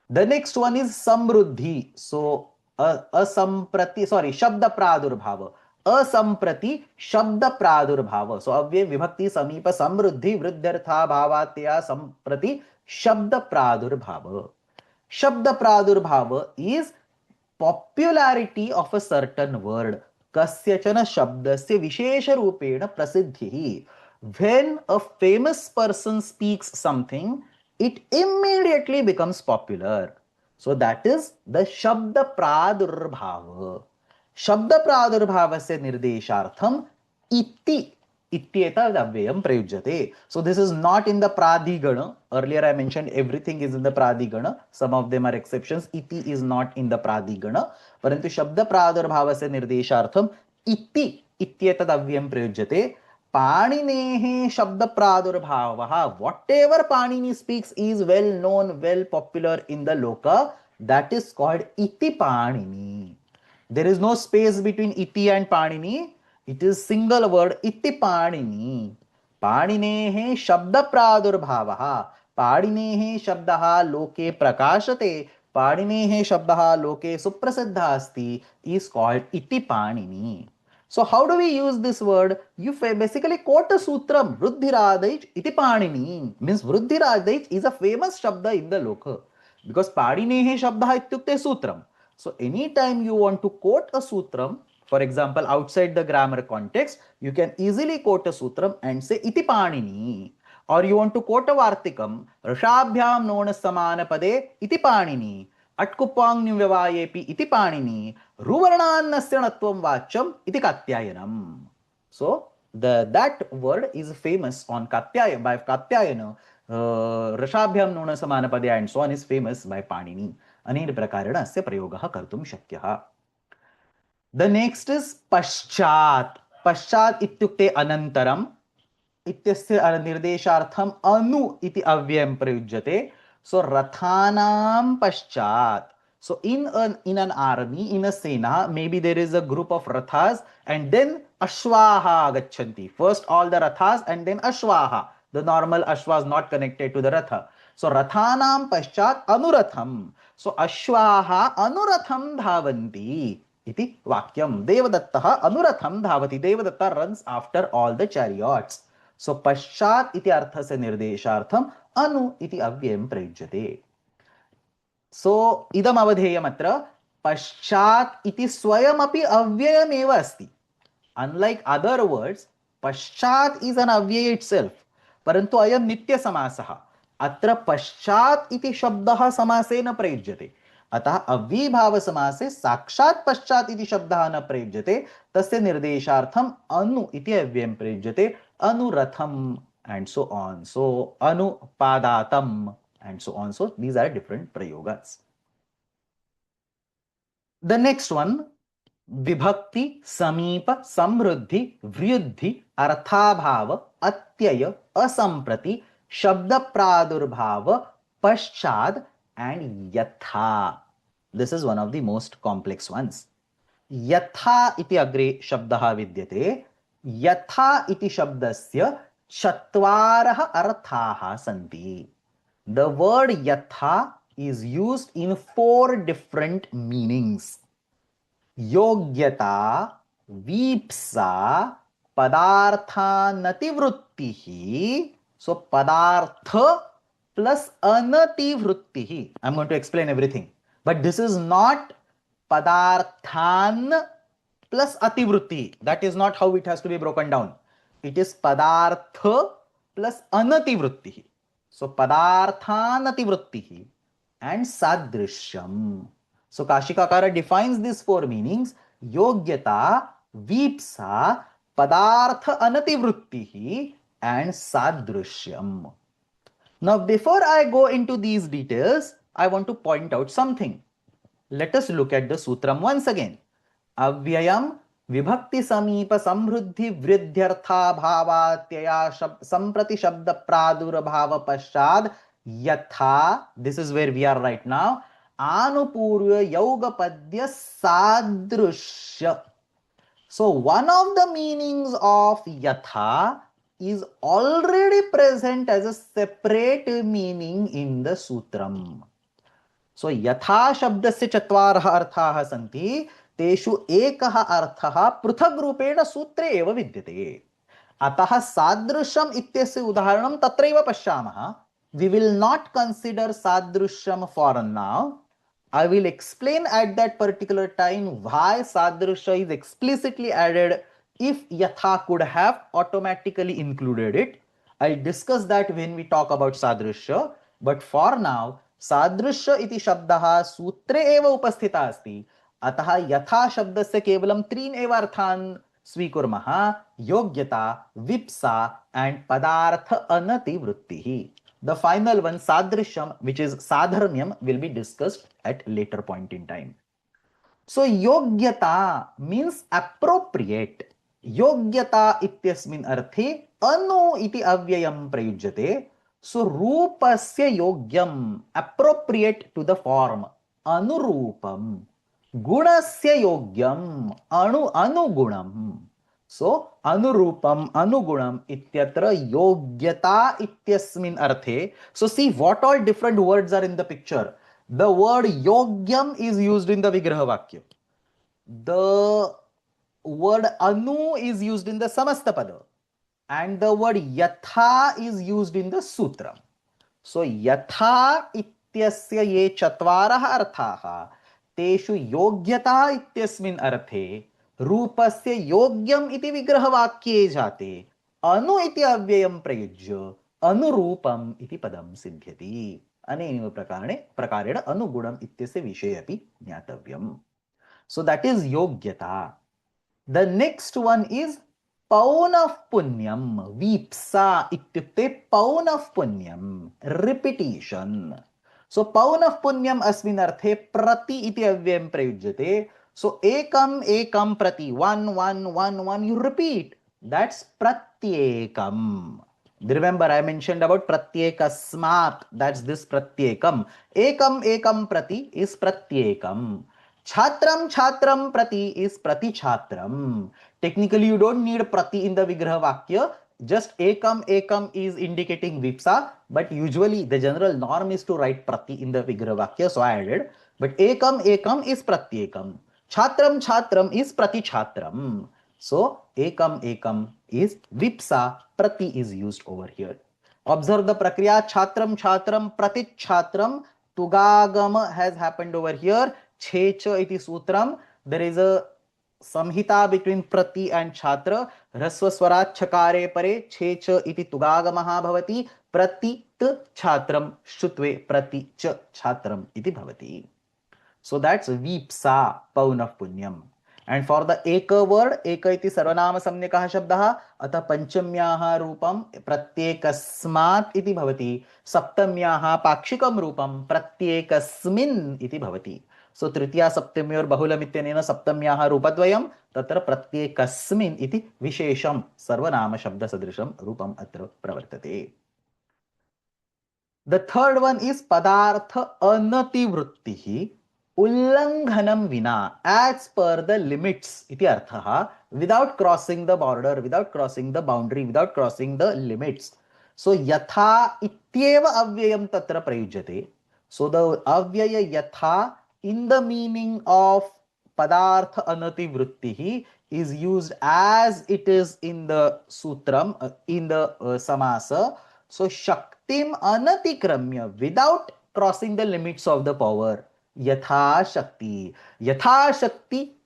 The next one is samruddhi. So शब्द प्रादुर्भाव. असंप्रति शब्द प्रादुर्भाव. So अव्यय विभक्ति समीप समृद्धि वृद्ध्यर्था भावात्या संप्रति शब्द प्रादुर्भाव. शब्द प्रादुर्भाव is popularity of a certain word. कस्यचन शब्दस्य विशेष रूपेण प्रसिद्धिः. When a famous person speaks something, it immediately becomes popular. So that is the Shabda Pradurbhava. Shabda Pradurbhavasya Nirdeshartham iti. Ityeta avyayam prayujyate. So this is not in the Pradigana. Earlier I mentioned everything is in the Pradigana. Some of them are exceptions. Iti is not in the Pradigana. Parantu Shabda Pradurbhavasya Nirdeshartham iti. Ityeta avyayam prayujyate. Paninehe Shabda Pradurбhavaha. Whatever Panini speaks is well known, well popular in the loka. That is called Iti Panini. There is no space between Iti and Panini. It is single word Iti Panini. Paninehe Shabda Pradurбhavaha. Paninehe Shabdaha Loke Prakashate. Paninehe Shabdaha Loke Suprasiddha Asti is called Iti Panini. So how do we use this word? You basically quote a sutram, Vruddhiradaich iti Panini. Means Vruddhiradaich is a famous shabda in the loka. Because Paninehe shabda ityukte sutram. So anytime you want to quote a sutram, for example, outside the grammar context, you can easily quote a sutram and say iti Panini. Or you want to quote a Vartikam, Rashabhyam nona samana pade iti Panini. Atkupang nyvyavayepi iti Panini. Ruvarnannasya natvam vacham iti Katyayanam. So that word is famous on Katyayana, by Katyayana. Rashabhyam nona samanapadya and so on is famous by Panini. Anena prakarena asya prayogah kartum shakyah. The next is Paschat. Paschat ityukte anantaram. Ityasya nirdeshartham anu iti avyayam prayujyate. So Rathanam Paschat. So in an army, in a sena, maybe there is a group of Rathas and then Ashwaha Gachanti. First all the Rathas and then Ashwaha. The normal Ashwa is not connected to the Ratha. So Rathanam Paschat Anuratham. So Ashwaha Anuratham Dhavanti. Iti Vakyam. Devadattaha Anuratham Dhavati. Devadatta runs after all the chariots. So Paschat iti arthasya nirdeshartham anu iti avyayam prayujyate. So idam avadheyam atra Paschat iti swayam api avyayam eva asti. Unlike other words, Paschat is an avyaya itself. Parantu ayam nitya samasaha. Atra Paschat iti shabdaha samasena prayujyate. अतः अव्ययीभाव समासे साक्षात् पश्चात् इति शब्दः न प्रयुज्यते. तस्य निर्देशार्थम अनु इति अव्ययं प्रयुज्यते. Anuratham and so on. So Anupadatam and so on. So these are different prayogas. The next one, Vibhakti, Samipa, Samruddhi, Vryuddhi, Arthabhava, Atyaya, Asamprati, Shabda Pradurbhava, Paschad and Yatha. This is one of the most complex ones. Yatha iti agre shabdaha vidyate. Yatha iti shabdasya chatvaraha arthaha santi. The word yatha is used in 4 different meanings. Yogyata, vipsa, padartha nativrittihi. So padartha plus anativrittihi. I'm going to explain everything. But this is not padarthan plus ativritti. That is not how it has to be broken down. It is padartha plus anativritti. So padarthan ativritti and sadrishyam. So Kashikakara defines these 4 meanings: yogyata, vipsa, padartha anativritti and sadrishyam. Now before I go into these details, I want to point out something. Let us look at the sutram once again. Avyayam विभक्ति समीप समृद्धि वृद्ध्यर्था भावात्यया संप्रति शब्द प्रादुर्भाव पश्चात यथा, this is where we are right now, आनुपूर्व यौगपद्य सादृश्य. So one of the meanings of yatha is already present as a separate meaning in the sutram. So यथा शब्दस्य चत्वारः अर्थाः सन्ति, तेषु एकः अर्थः पृथग् रूपेण सूत्रे एव विद्यते. अतः सादृश्यम् इत्यस्य उदाहरणं तत्रैव पश्यामः. We will not consider sadrishyam for now. I will explain at that particular time why sadrishya is explicitly added if yatha could have automatically included it. I'll discuss that when we talk about sadrishya. But for now, सादृश्य इति शब्दः सूत्रे एव उपस्थितः अस्ति. अतः यथा शब्दस्य केवलं त्रीन् एव अर्थान् स्वीकुर्मः: योग्यता, विप्सा एंड पदार्थ अनतिवृत्तिः. The final one, sadrishyam, which is sadharmyam, will be discussed at later point in time. So yogyata means appropriate. Yogyata ityasmin arthe anu iti avyayam prayujyate. So rupasya yogyam, appropriate to the form, anurupam. Gunasya yogyam, anugunam. So anurupam, anugunam ityatra yogyata ityasmin arthe. So see what all different words are in the picture. The word yogyam is used in the vigraha vakya. The word anu is used in the samastapada. And the word yatha is used in the sutra. So yatha ityasya ye chatvarah arthaha teshu yogyata ityasmin arthe रूपस्य योग्यम इति विग्रहवाक्ये जाते अनु इति अव्ययम प्रयुज्य अनुरूपम इति पदम सिद्ध्यति. अनेन प्रकारेण अनुगुणम इत्यस्य विषये अपि ज्ञातव्यम. So that is योग्यता. The next one is पौनःपुन्यम. वीप्सा इत्युक्ते पौनःपुन्यम, repetition. So पौनःपुन्यम अस्मिन् अर्थे प्रति इति अव्ययं प्रयुज्यते. So ekam ekam prati, one, you repeat. That's pratyekam. Remember, I mentioned about pratyekasmat. That's this pratyekam. Ekam ekam prati is pratyekam. Chatram prati is prati chatram. Technically, you don't need prati in the vigraha vakya. Just ekam is indicating vipsa. But usually, the general norm is to write prati in the vigraha vakya. So I added. But ekam is pratyekam. Chatram is prati chatram. So ekam is vipsa, prati is used over here. Observe the prakriya. Chatram prati chatram. Tugagama has happened over here. Checha iti sutram. There is a samhita between prati and chatra. Rasva swarat chakare pare checha iti tugagamaha bhavati. Prati chatram shutve prati chatram iti bhavati. So that's vipsa, paunahpunyam. And for the eka word, eka iti sarvanama samnyakah shabdah, atah panchamyaha rupam pratyekasmat iti bhavati. Saptamyaha pakshikam rupam pratyekasmin iti bhavati. So tritiya saptamyor bahulam ityanena saptamyaha rupadvayam tatra pratyekasmin iti vishesham sarvanama shabda sadrisham rupam atra pravartate. The third one is padartha anativrittihi. Ullanghanam vina, as per the limits iti arthaha, without crossing the border, without crossing the boundary, without crossing the limits. So yatha ityeva avyayam tatra prayujyate. So the avyaya yatha in the meaning of padartha anativrittihi is used as it is in the sutram, in the samasa. So shaktim anatikramya, without crossing the limits of the power. यथाशक्ति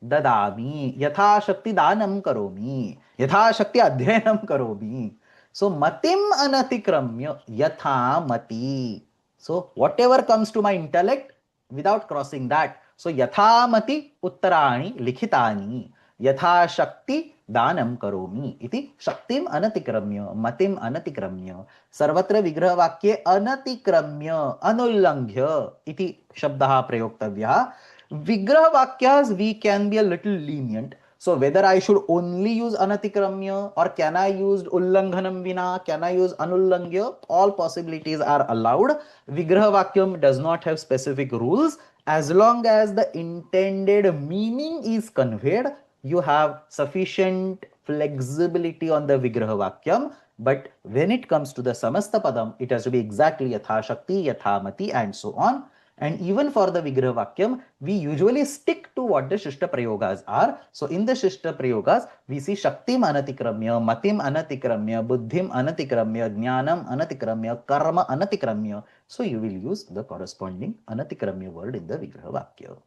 ददामि, यथाशक्ति दानं करोमि, यथाशक्ति अध्ययनं करोमि. So matim anatikrmya yatha mati. So whatever comes to my intellect without crossing that. So yatha mati uttarani likhitani. यथाशक्ति दानं करोमि इति शक्तिम अनतिक्रम्य, मतिम अनतिक्रम्य. सर्वत्र विग्रह वाक्ये अनतिक्रम्य, अनुल्लंघ्य इति शब्दः प्रयोक्तव्यः. विग्रह वाक्यास we can be a little lenient. So whether I should only use anatikramya or can I use ullanghanam vina, can I use anullangya, all possibilities are allowed. Vigraha vakyam does not have specific rules. As long as the intended meaning is conveyed, you have sufficient flexibility on the vigraha vakyam. But when it comes to the samasta padam, it has to be exactly yatha shakti, yatha mati, and so on. And even for the Vigraha Vakyam, we usually stick to what the Shishta Prayogas are. So in the Shishta Prayogas, we see Shaktim Anatikramya, Matim Anatikramya, Buddhim Anatikramya, Jnanam Anatikramya, Karma Anatikramya. So you will use the corresponding Anatikramya word in the Vigraha Vakya.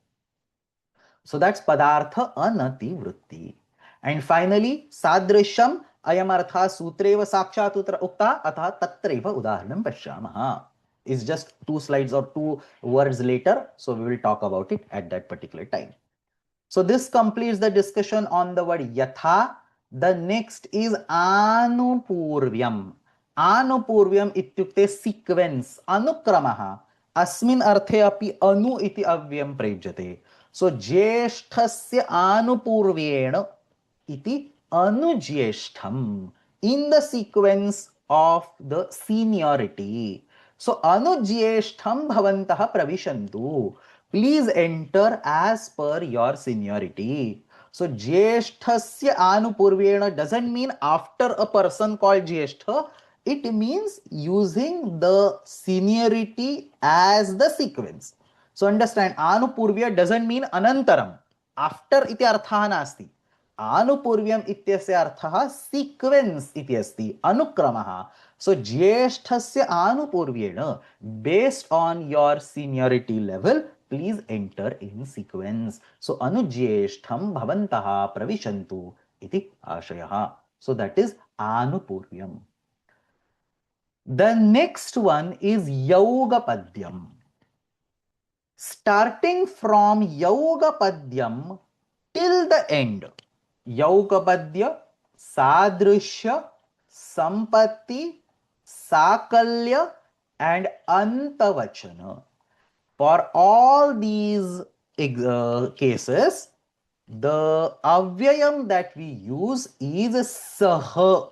So that's Padartha Anati Vritti. And finally, Sadrishyam Ayamartha Sutreva Sakshat Ukta Atha Tatreva Udaharanam Pashyamaha. Is just 2 slides or 2 words later. So we will talk about it at that particular time. So this completes the discussion on the word yatha. The next is anupurvyam. Anupurvyam ityukte sequence, anukramaha. Asmin arthe api anu iti avyam prayujyate. So jyeshthasya anupurvyena iti anujyeshtham, in the sequence of the seniority. So anujyeshtham bhavantah pravishantu. Please enter as per your seniority. So jyeshthasya anupurvena doesn't mean after a person called jyeshtha. It means using the seniority as the sequence. So understand, anupurvya doesn't mean anantaram. After iti artha nasti. आनुपूर्व्यम इत्यस्य अर्थः sequence इति अस्ति, अनुक्रमः. So ज्येष्ठस्य आनुपूर्व्येण, based on your seniority level, please enter in sequence. So अनुज्येष्ठं भवन्तः प्रविशन्तु इति आशयः. सो दैट इज आनुपूर्व्यम. द नेक्स्ट वन इज यौगपद्यम. Starting from Yogapadyam till the end, Yaugapadya, Sadrishya, Sampatti, Sakalya, and Antavachana. For all these cases, the avyayam that we use is saha.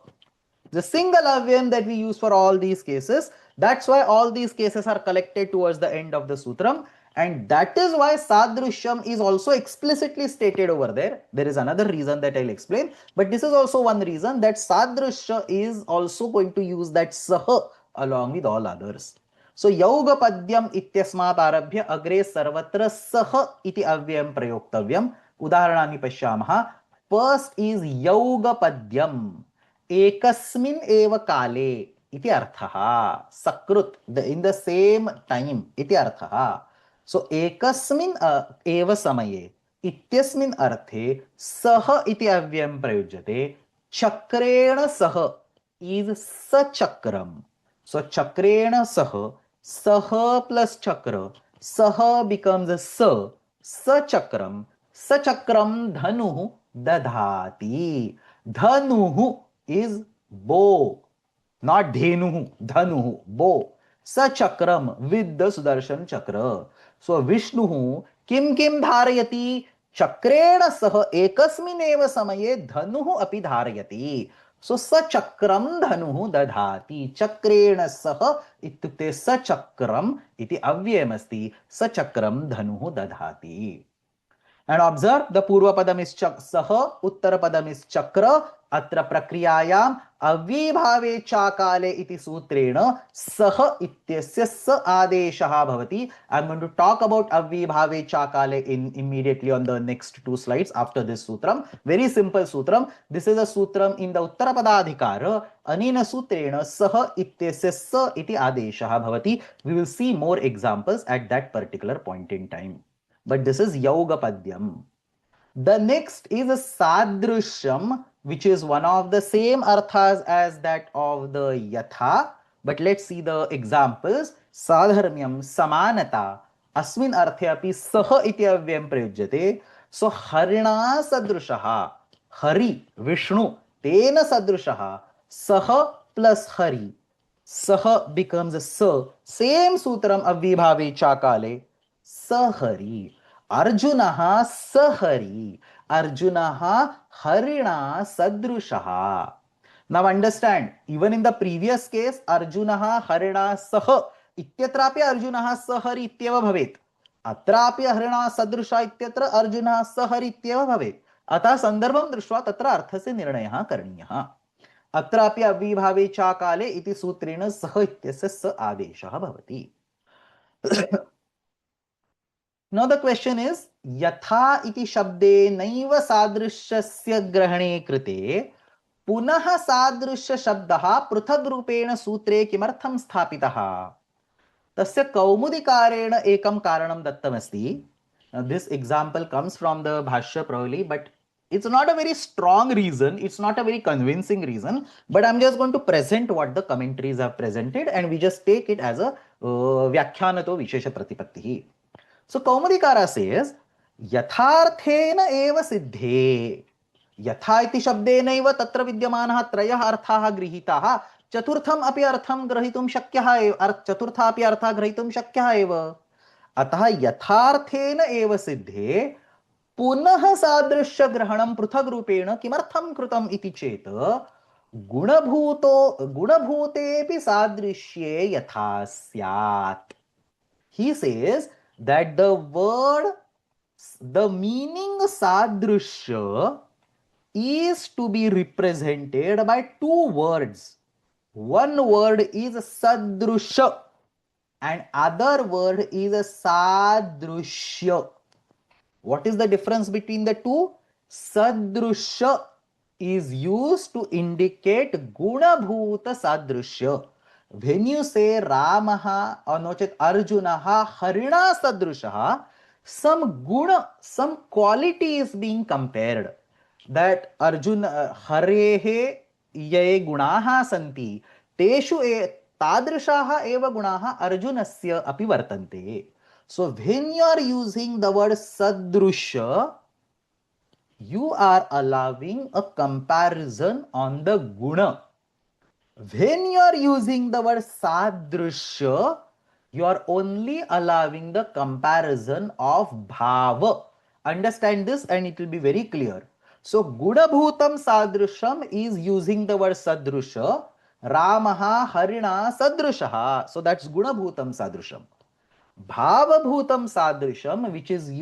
The single avyayam that we use for all these cases. That's why all these cases are collected towards the end of the sutram. And that is why Sadrishyam is also explicitly stated over there. There is another reason that I'll explain. But this is also one reason that Sadrishya is also going to use that Saha along with all others. So Yaugapadyam ityasmat arabhya agre sarvatra Saha iti avyayam prayoktavyam. Udaharanani pashyamaha. First is Yaugapadyam. Ekasmin eva kale iti arthaha. Sakrut, in the same time iti arthaha. So ekasmin eva samaye ityasmin arthe saha iti avyam prayujyate. Chakrena saha is sachakram. So chakrena saha, saha plus chakra, saha becomes sa, sachakram, sachakram dhanuhu dadhati. Dhanuhu is bow, not dhenuhu, dhanuhu, bow. Sachakram with the Sudarshan chakra. So Vishnuhu kim kim dharayati, chakrena sah ekasmin eva samaye dhanuhu api dharayati. So sachakram dhanuhu dadhati. Chakrena sah ityukte sachakram iti avyayam asti. Sachakram dhanuhu dadhati. And observe, the Purva Padam is Saha, Uttara Padam is Chakra. Atra Prakriyayam Avibhave Chakale iti Sutrena Saha ityasya sa adeshaha bhavati. I'm going to talk about Avibhave Chakale immediately on the next 2 slides after this sutram. Very simple sutram. This is a sutram in the Uttara Padadhikara. Anena Sutrena Saha ityasya sa iti adeshaha bhavati. We will see more examples at that particular point in time. But this is Yaugapadyam. The next is a Sadrishyam, which is one of the same arthas as that of the Yatha. But let's see the examples. Sadharmyam, Samanata, Asmin arthe api Saha iti avyam prayujyate. So Harina Sadrishaha, Hari, Vishnu, Tena Sadrishaha, Saha plus Hari. Saha becomes a Sa. Same sutram Avibhave Chakale. Sahari. Arjunaha Sahari. Arjunah harina sadrushah. Now understand, even in the previous case, Arjunah harina sah इत्यत्रापि अर्जुनः सहरि इत्येव भवेत्. अत्रापि हरिणा सदृश इत्यत्र अर्जुनः सहरि इत्येव भवेत्. अतः संदर्भं दृष्ट्वा तत्र अर्थस्य निर्णयः करणीयः. अत्रापि अव्ययीभावे च काले इति सूत्रेण सह इत्यस्य स आदेशः भवति. Now the question is, यथा इति शब्दे नैव सादृश्यस्य ग्रहणे कृते पुनः सादृश्य शब्दः पृथग् रूपेण सूत्रे किमर्थं स्थापितः? तस्य कौमुदीकारेण एकं कारणं दत्तमस्ति. This example comes from the Bhashya probably, but it's not a very strong reason, it's not a very convincing reason, but I'm just going to present what the commentaries have presented and we just take it as a Vyakhyanato Vishesha Pratipattihi. So Kaumudikara says, Yatharthena eva siddhe. यथा इति शब्देनैव तत्र विद्यमानः त्रयः अर्थाः गृहीताः. चतुर्थम् अपि अर्थं ग्रहीतुं शक्यः एव, चतुर्थापि अर्थः ग्रहीतुं शक्यः एव. अतः यथार्थेन एव सिद्धे पुनः सादृश्य ग्रहणं पृथग् रूपेण किमर्थं कृतम् इति चेत् गुणभूतेऽपि सादृश्ये यथा स्यात्. He says that the meaning sadrishya is to be represented by two words. One word is sadrusha and other word is sadrushya. What is the difference between the two? Sadrusha is used to indicate gunabhuta sadrushya. When you say Ramaha or nochet Arjunaha harina sadrushaha, some guna, some quality is being compared. That Arjuna harehe ye gunaha santi teshu tadrishaha eva gunaha Arjunasya api vartante. So when you are using the word sadrusha, you are allowing a comparison on the guna. When you are using the word sadrusha, you are only allowing the comparison of bhava. Understand this and it will be very clear. So Gudabhutam Sadrusham is using the word Sadrusha. Ramaha Harina Sadrushaha. So that's Gunabhutam Sadrusham. Bhavabhutam Sadrisham, which is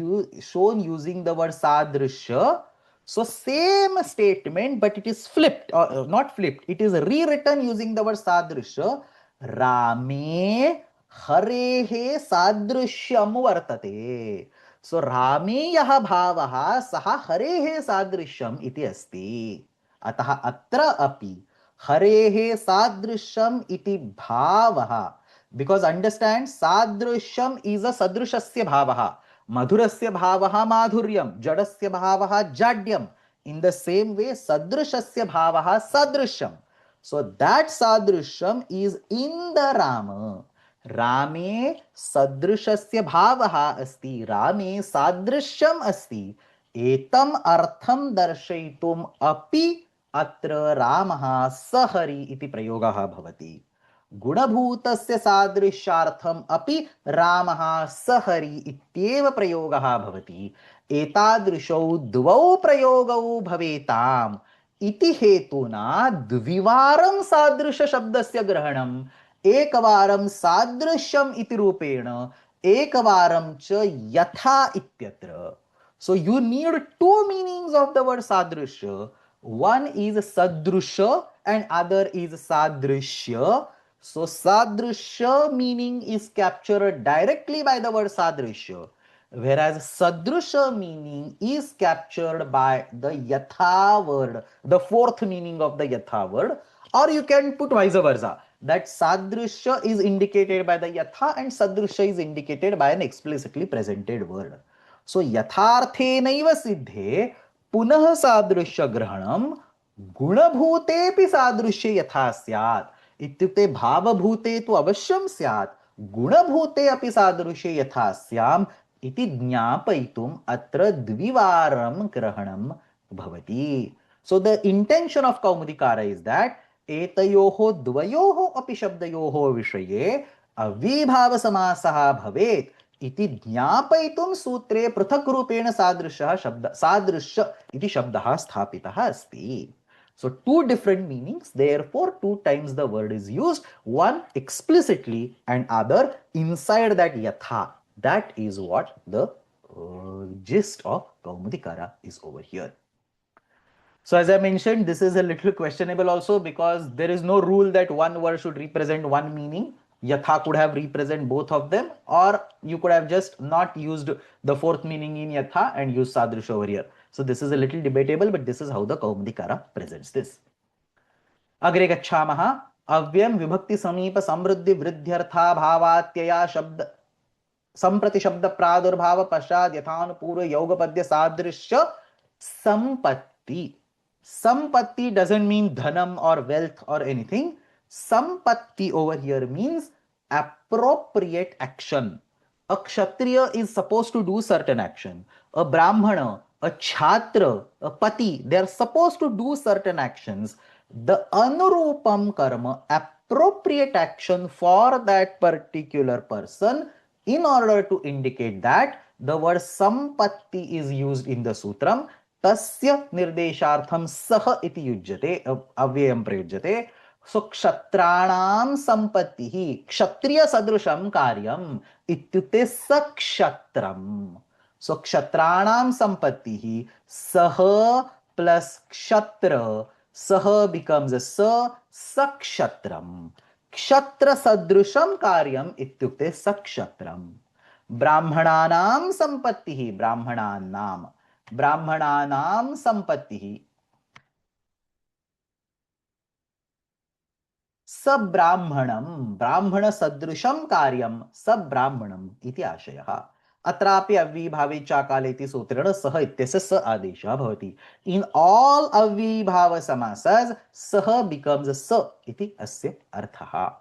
shown using the word Sadrisha. So same statement, but it is flipped, or not flipped. It is rewritten using the word Sadrisha. Rame Harehe Sadrishyam Vartate. So Rame yaha bhavaha saha Harehe Sadrishyam iti asti. Ataha atra api Harehe Sadrishyam iti bhavaha. Because understand, sadrishyam is a sadrushasya bhavaha. Madhurasya bhavaha madhuryam. Jadasya bhavaha jadyam. In the same way, sadrushasya bhavaha sadrishyam. So that sadrishyam is in the Rama. Rame sadrushasya bhavaha asti. Rame sadrishyam asti. Etam artham darshaitum api atra Ramaha sahari iti prayogaha bhavati. गुणभूतस्य सादृश्यार्थम अपि रामः सहरि इत्येव प्रयोगः भवति. एतादृशौ द्वौ प्रयोगौ भवेताम् इति हेतुना द्विवारं सादृश शब्दस्य ग्रहणम्, एकवारं सादृश्यम् इति रूपेण, एकवारं च यथा इत्यत्र. So you need two meanings of the word sadrishya. One is sadrusha and other is sadrishya. So sadrishya meaning is captured directly by the word sadrishya, whereas sadrusha meaning is captured by the yatha word, the fourth meaning of the yatha word. Or you can put vice versa, that sadrishya is indicated by the yatha and sadrishya is indicated by an explicitly presented word. So yatharthenaiva siddhe punah sadrishya grahanam गुणभूतेऽपि सादृश्ये यथा स्यात्. इत्युक्ते भावभूते तु अवश्यं स्यात्, गुणभूते अपि सादृश्ये यथा स्याम् इति ज्ञापयितुम् अत्र द्विवारं ग्रहणं भवति. सो द इंटेंशन ऑफ कौमुदीकार इज दैट एतयोः द्वयोः अपि शब्दयोः विषये अविभाव समासः भवेत् इति ज्ञापयितुं सूत्रे पृथक् रूपेण सादृश्य इति शब्दः स्थापितः अस्ति. So two different meanings, therefore two times the word is used, one explicitly and other inside that yatha. That is what the gist of Kaumadikara is over here. So as I mentioned, this is a little questionable also because there is no rule that one word should represent one meaning. Yatha could have represent both of them, or you could have just not used the fourth meaning in yatha and used sadrisha over here. So this is a little debatable, but this is how the Kaumadikara presents this. अग्रे गच्छामः. अव्ययं विभक्ति समीप समृद्धि वृद्ध्यर्था भावात्यया शब्द संप्रति शब्द प्रादुर्भाव पश्चात यथानुपूर्व योगपद्य सादृश्य संपत्ति. Sampatti doesn't mean dhanam or wealth or anything. Sampatti over here means appropriate action. A kshatriya is supposed to do certain action. A brahmana, a chhatra, a pati, they are supposed to do certain actions. The anurupam karma, appropriate action for that particular person, in order to indicate that, the word sampatti is used in the sutram. तस्य निर्देशार्थम सह इति युज्यते, अव्ययं प्रयुज्यते. सो क्षत्राणां संपत्तिः, क्षत्रिय सदृशं कार्यम् इत्युक्ते सक्षत्रम्. सो क्षत्राणां संपत्तिः सह plus क्षत्र, सह becomes सक्षत्रम्. क्षत्र सदृशं कार्यम् इत्युक्ते सक्षत्रम्. ब्राह्मणानां संपत्तिः, ब्राह्मणानां संपत्तिः सब्राह्मणं, ब्राह्मण सदृशं कार्यं सब्राह्मणम् इति आशयः. अत्रापि अव्ययीभावे चाकाले इति सूत्रेण सः इत्यस्य स आदेशः भवति. इन ऑल अव्ययीभाव समासस् सः becomes स इति अस्य अर्थः.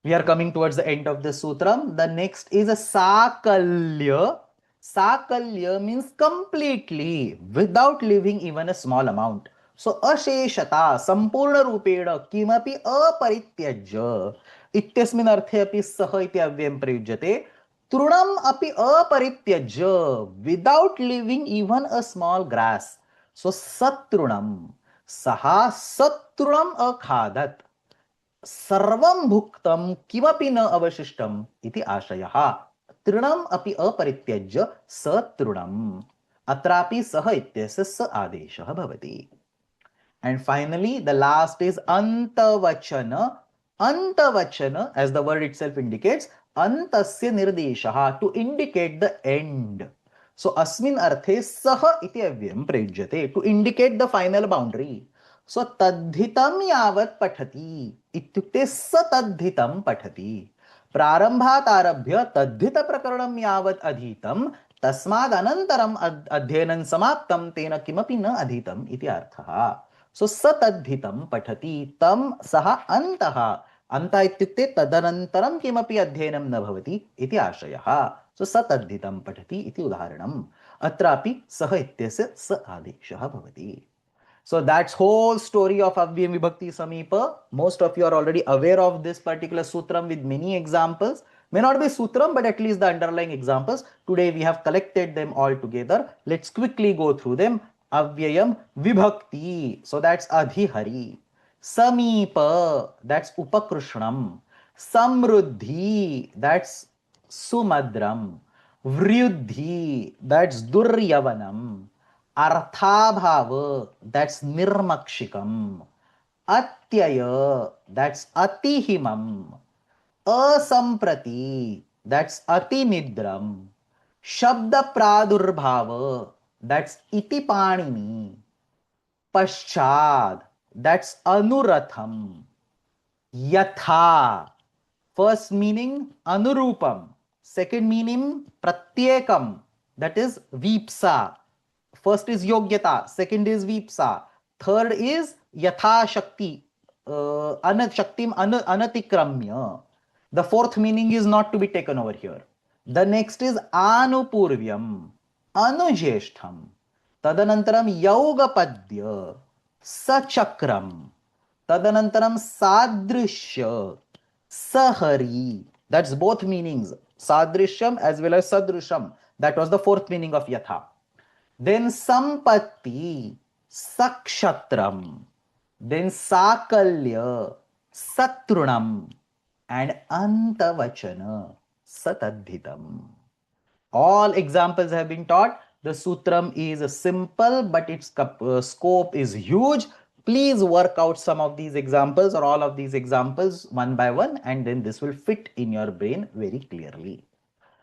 We are coming towards the end of the sutram. The next is a sakalya. Sakalya means completely, without leaving even a small amount. So asheshata, sampurna rupena, kimapi aparityajya. इत्यस्मिन् अर्थे अपि सः इति अव्ययं प्रयुज्यते. तृणम् अपि अपरित्यज्य, without leaving even a small grass. So सतृणम्, सः सतृणम् अखादत्. सर्वं भुक्तं किमपि न अवशिष्टम् इति आशयः. तृणम् अपि अपरित्यज्य सतृणम्. अत्रापि सः इत्यस्य स आदेशः भवति. And finally, the last is antavachana. Antavachana, as the word itself indicates, antasya nirdeshah, to indicate the end. So asmin arthe sah iti avyam prayujyate, to indicate the final boundary. So tadhitam yavat pathati ityukte satadhitam pathati. प्रारंभात् आरभ्य तद्धित प्रकरणं यावत् अधीतं तस्माद् अनन्तरम् अध्ययनं समाप्तं तेन किमपि न अधीतम् इति अर्थः. सो सतद्धितं पठति, तं सः अन्तः. अन्तः इत्युक्ते तदनन्तरं किमपि अध्ययनं न भवति इति आशयः. सो सतद्धितं पठति इति उदाहरणम्. अत्रापि सः इत्यस्य स आदेशः भवति. So that's whole story of Avyayam Vibhakti Sameepa. Most of you are already aware of this particular sutram with many examples. May not be sutram, but at least the underlying examples. Today we have collected them all together. Let's quickly go through them. Avyayam Vibhakti, so that's Adhihari. Sameepa, that's Upakrishnam. Samruddhi, that's Sumadram. Vryuddhi, that's Duryavanam. Arthabhava, that's nirmakshikam. Atyaya, that's atihimam. Asamprati, that's atinidram. Shabda pradurbhava, that's itipanini. Paschad, that's anuratham. Yatha, first meaning anurupam. Second meaning pratyekam, that is vipsa. First is yogyata, second is vipsa, third is yatha shakti, shaktim anatikramya. The fourth meaning is not to be taken over here. The next is anupurvyam, anujeshtham, tadanantaram yogapadya, sachakram, tadanantaram sadrishya, sahari. That's both meanings. sadrishyam as well as sadrusham. That was the fourth meaning of yatha. Then sampatti, sakshatram, then sakalya, satrunam, and antavachana, satadhitam. All examples have been taught. The sutram is simple, but its scope is huge. Please work out some of these examples or all of these examples one by one, and then this will fit in your brain very clearly.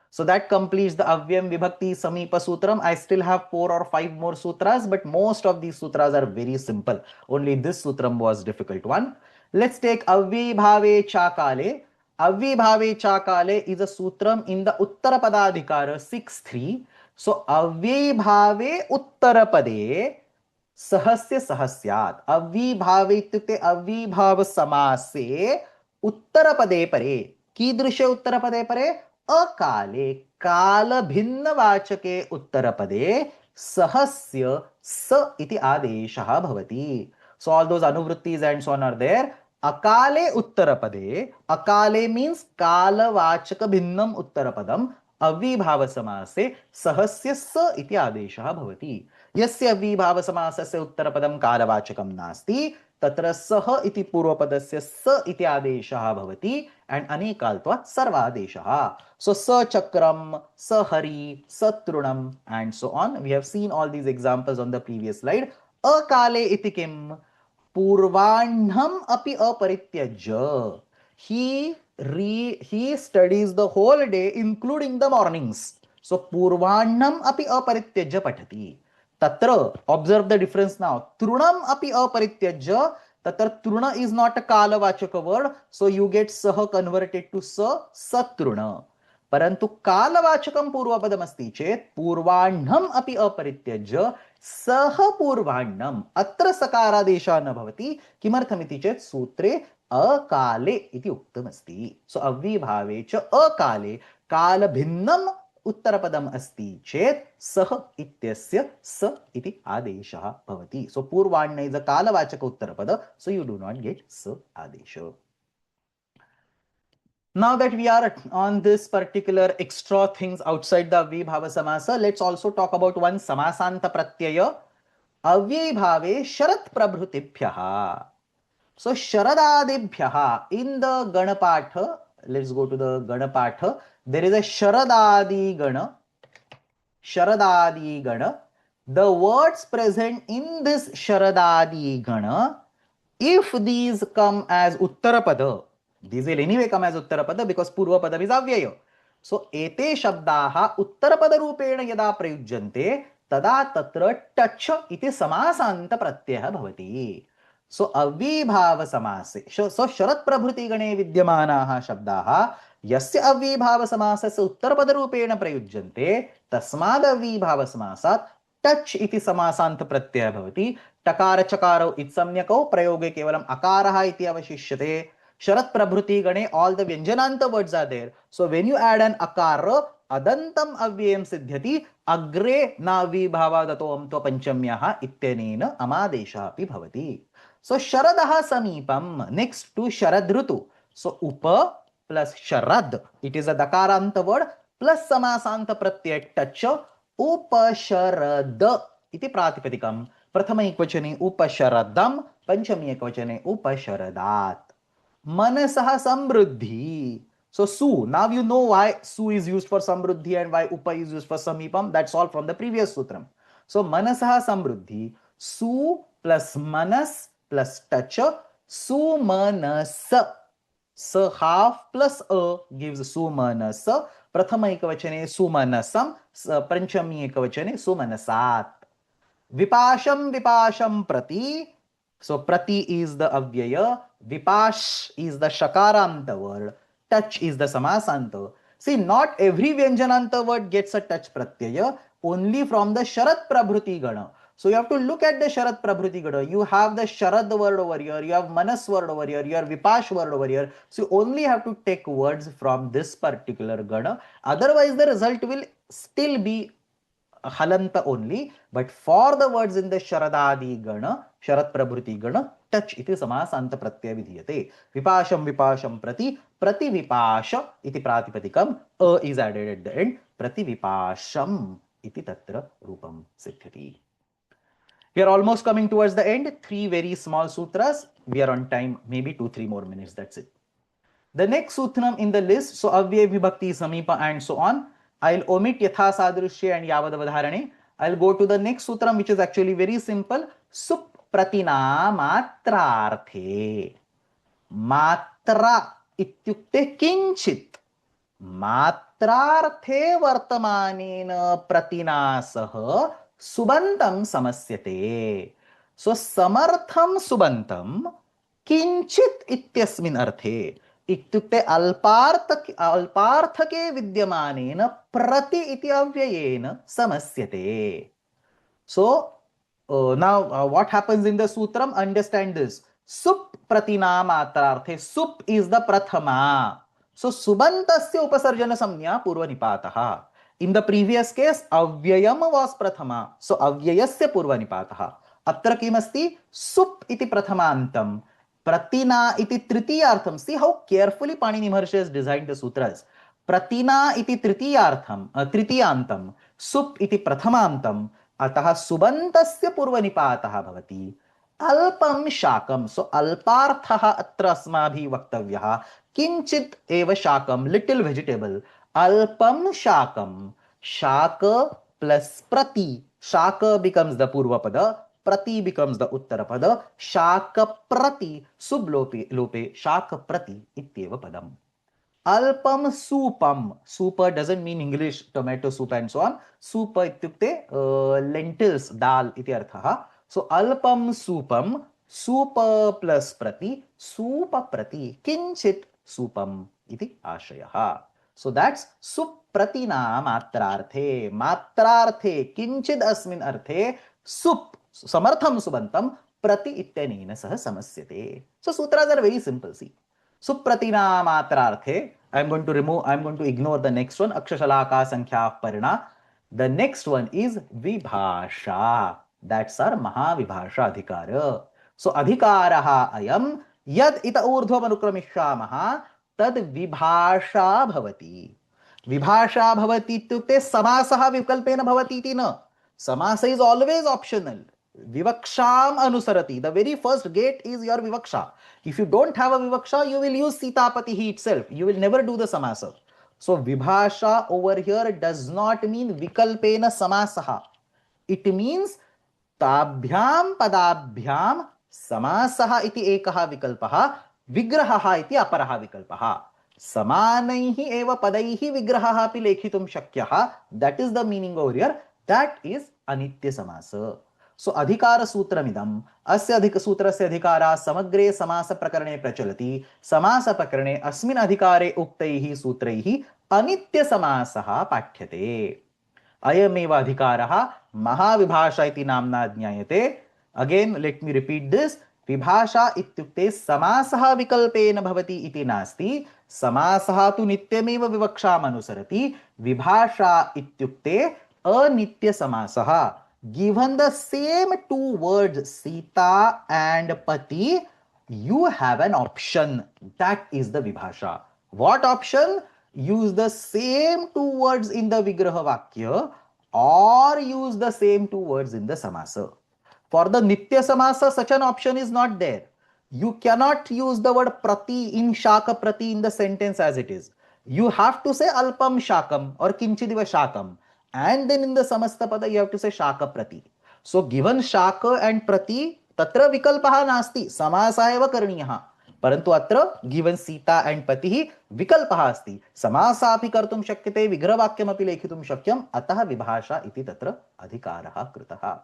So that completes the Avyam Vibhakti Samipa Sutram. I still have 4 or 5 more sutras, but most of these sutras are very simple. Only this sutram was difficult one. Let's take Avyabhave Chakale. Avyabhave Chakale is a sutram in the Uttarapadadhikara 6.3. So Avyabhave Uttarapade सहस्य सहस्यात्. अव्यभावे इत्युक्ते अव्यभाव समासे उत्तरपदे परे. कीदृशे उत्तरपदे परे? अकाले, काल भिन्न वाचके उत्तरपदे सहस्य स इति आदेशः भवति. So all those anuvrittis and so on are there. अकाले उत्तरपदे, अकाले means कालवाचक भिन्नम उत्तरपदम, अव्यभाव समासे सहस्य स इति आदेशः भवति. यस्य अव्यभाव समासस्य उत्तरपदं कालवाचकं नास्ति तत्र सः इति पूर्वपदस्य स इति आदेशः भवति एंड अनेकाल्त्वात् सर्वादेशः. So स चक्रम, स हरि, स तृणम and so on. We have seen all these examples on the previous slide. अकाले इति किम? पूर्वाह्णम अपि अपरित्यज्य. He studies the whole day including the mornings. So पूर्वाह्णम अपि अपरित्यज्य पठति. Tatra, observe the difference now. Trunam api aparityajya. Tatra truna is not a kalavachaka word, so you get saha converted to sa, satruna. Parantu kalavachakam purvapadam asti chet purvanam api aparityajya saha purvanam atra sakaradesha na bhavati kimarthamiti chet sutre akale iti uktam asti. So avyabhave cha akale kala bhinnam उत्तरपदम अस्ति चेत सह इत्यस्य स इति आदेशः भवति. So पूर्वाण्य is a कालवाचक उत्तरपद, so you do not get स आदेश. Now that we are on this particular extra things outside the avyabhava samasa, let's also talk about one samasanta pratyaya. Avyabhave sharat prabhrutibhyah. So sharadadibhyah in the Ganapatha, let's go to the Ganapatha. There is a Sharadadi Gana. Sharadadi Gana. The words present in this Sharadadi Gana, if these come as Uttarapada, these will anyway come as Uttarapada because Purvapada is Avyaya. So, ete shabdaha Uttarapada rupena yada prayujjante tada tatra tacha iti samasanta pratyaya bhavati. So, avyabhava samase. So, sharat prabhuti gane vidyamanaha shabdaha यस्य अव्यभाव समासस्य उत्तरपद रूपेण प्रयुज्यन्ते तस्माद् अव्यभाव समासात् touch इति समासान्त प्रत्ययः भवति. टकार चकारौ इत्सम्यकौ प्रयोगे केवलम् अकारः इति अवशिष्यते. शरत् प्रभृति गणे all the व्यञ्जनान्त words are there. So when you add an akara अदन्तम् अव्ययं सिद्ध्यति अग्रे नाव्यभावादतो अन्तो पञ्चम्यः इत्यनेन अमादेशः अपि भवति. So शरदः समीपम्. Next to Sharad Ritu. So उप plus sharad, it is a dakaranta word, plus samasanta pratyay tacha upasharad iti pratipadikam. Prathama ekvachane upasharadam, panchami ekvachane upasharadat. Manasaha samruddhi. So su, now you know why su is used for samruddhi and why upa is used for samipam. That's all from the previous sutram. So manasaha samruddhi, su plus manas plus tacha, sumanasa. So half plus a gives sumanasa. Prathama ekavachane sumanasam. Panchami ekavachane sumanasat. Vipasham vipasham prati. So prati is the avyaya. Vipash is the shakaranta word. Touch is the samasanta. See, not every vyanjananta word gets a touch pratyaya. Only from the sharat prabhuti gana. So you have to look at the Sharat Prabhuti Gada. You have the Sharad word over here, you have Manas word over here, you have Vipash word over here. So you only have to take words from this particular Gada. Otherwise the result will still be Halanta only. But for the words in the Sharadadi Gana, Sharat Prabhuti Gana, टच इति समासान्त प्रत्यय विधीयते. विपाशं विपाशं प्रति प्रतिविपाश इति प्रातिपदिकम् अ is added at the end. प्रतिविपाशम इति तत्र रूपं सिद्ध्यति. We are almost coming towards the end. 3 very small sutras. We are on time, maybe 2-3 more minutes. That's it. The next sutram in the list, so avyay vibhakti, samipa, and so on. I'll omit yatha sadrushya and yavadavadharane. I'll go to the next sutram, which is actually very simple. Sup pratina matrarthe. Matra ityukte kinchit. मात्रार्थे वर्तमानेन प्रतिना सह सुबंतं समस्यते. सो समर्थं सुबंतं किंचित इत्यस्मिन् अर्थे इत्युक्ते अल्पार्थके विद्यमानेन प्रति इति अव्ययेन समस्यते. So now what happens in the sutram? Understand this. Sup pratina matrarthe. Sup is the prathama. So subantasya upasarjana samnya purva nipataha. In the previous case, avyayam was prathama. So avyayasya purva nipataha. Atra kimasti? Sup iti prathamantam. Pratina iti tritiyartham. See how carefully Panini Maharshi has designed the sutras. Pratina iti tritiyantam. Sup iti prathamantam. अतः सुबन्तस्य पूर्वनिपातः भवति. अल्पं शाकं. सो अल्पार्थः अत्र अस्माभिः वक्तव्यः. किंचित एव शाकं, little vegetable. अल्पं शाकं. शाक प्लस प्रति. शाक becomes the पूर्वपद, प्रति becomes the उत्तरपद. शाक प्रति सुब्लोपे शाक प्रति इत्येव पदम्. अल्पम सूपम. सूप doesn't mean English tomato soup and so on. सूप इत्युक्ते lentils, दाल इति अर्थः. So अल्पम सूपम, सूप प्लस प्रति, सूप प्रति किंचित सूपम इति आशयः. So that's सुप्रतिना मात्रार्थे. मात्रार्थे किंचिद अस्मिन् अर्थे सुप समर्थम सुबंतम प्रति इत्यनेन सह समस्यते. So sutras are very simple. See. Supratina matrarthe. I'm going to ignore the next one. Akshashalaka sankhya parina. The next one is vibhasha. That's our mahavibhasha adhikara. So adhikaraha ayam yad ita urdhva manukramishamaha tad vibhasha bhavati. Vibhasha bhavati ityukte samasaha vikalpena bhavati iti na. Samasa is always optional. Vivaksham anusarati. The very first gate is your vivaksha. If you don't have a vivaksha, you will use sitapatihi itself. You will never do the samasa. So vibhasha over here does not mean vikalpena samasaha. It means tabhyam padabhyam samasaha iti ekaha vikalpaha vigrahaha iti aparaha vikalpaha. Samanaihi eva padaihi vigrahaha api lekhitum shakyaha. That is the meaning over here. That is anitya samasa. So अधिकार सूत्रमिदम् अस्य अधिक सूत्रस्य अधिकारः समग्रे समास प्रकरणे प्रचलति. समास प्रकरणे अस्मिन् अधिकारे उक्तैः सूत्रैः अनित्य समासः पाठ्यते. अयमेव अधिकारः महाविभाषा इति नाम्ना ज्ञायते. Again let me repeat this. विभाषा इत्युक्ते समासः विकल्पेन भवति इति नास्ति. समासः तु नित्यमेव विवक्षाम् अनुसरति. विभाषा इत्युक्ते अनित्य समासः. Given the same two words Sita and Pati, you have an option. That is the vibhasha. What option? Use the same two words in the vigraha vakya or use the same two words in the samasa. For the nitya samasa, such an option is not there. You cannot use the word prati in shaka prati in the sentence as it is. You have to say alpam shakam or kinchidiva shakam. And then in the samasta pada you have to say shaka prati. So given shaka and prati, tatra vikalpaha nasti. Samasa eva karniyaha. Parantu atra given Sita and Patihi vikalpaha asti. Samasa api kartum shakyate vigravakyam api lekhitum shakyam. Ataha vibhasha iti tatra adhikaraha kritaha.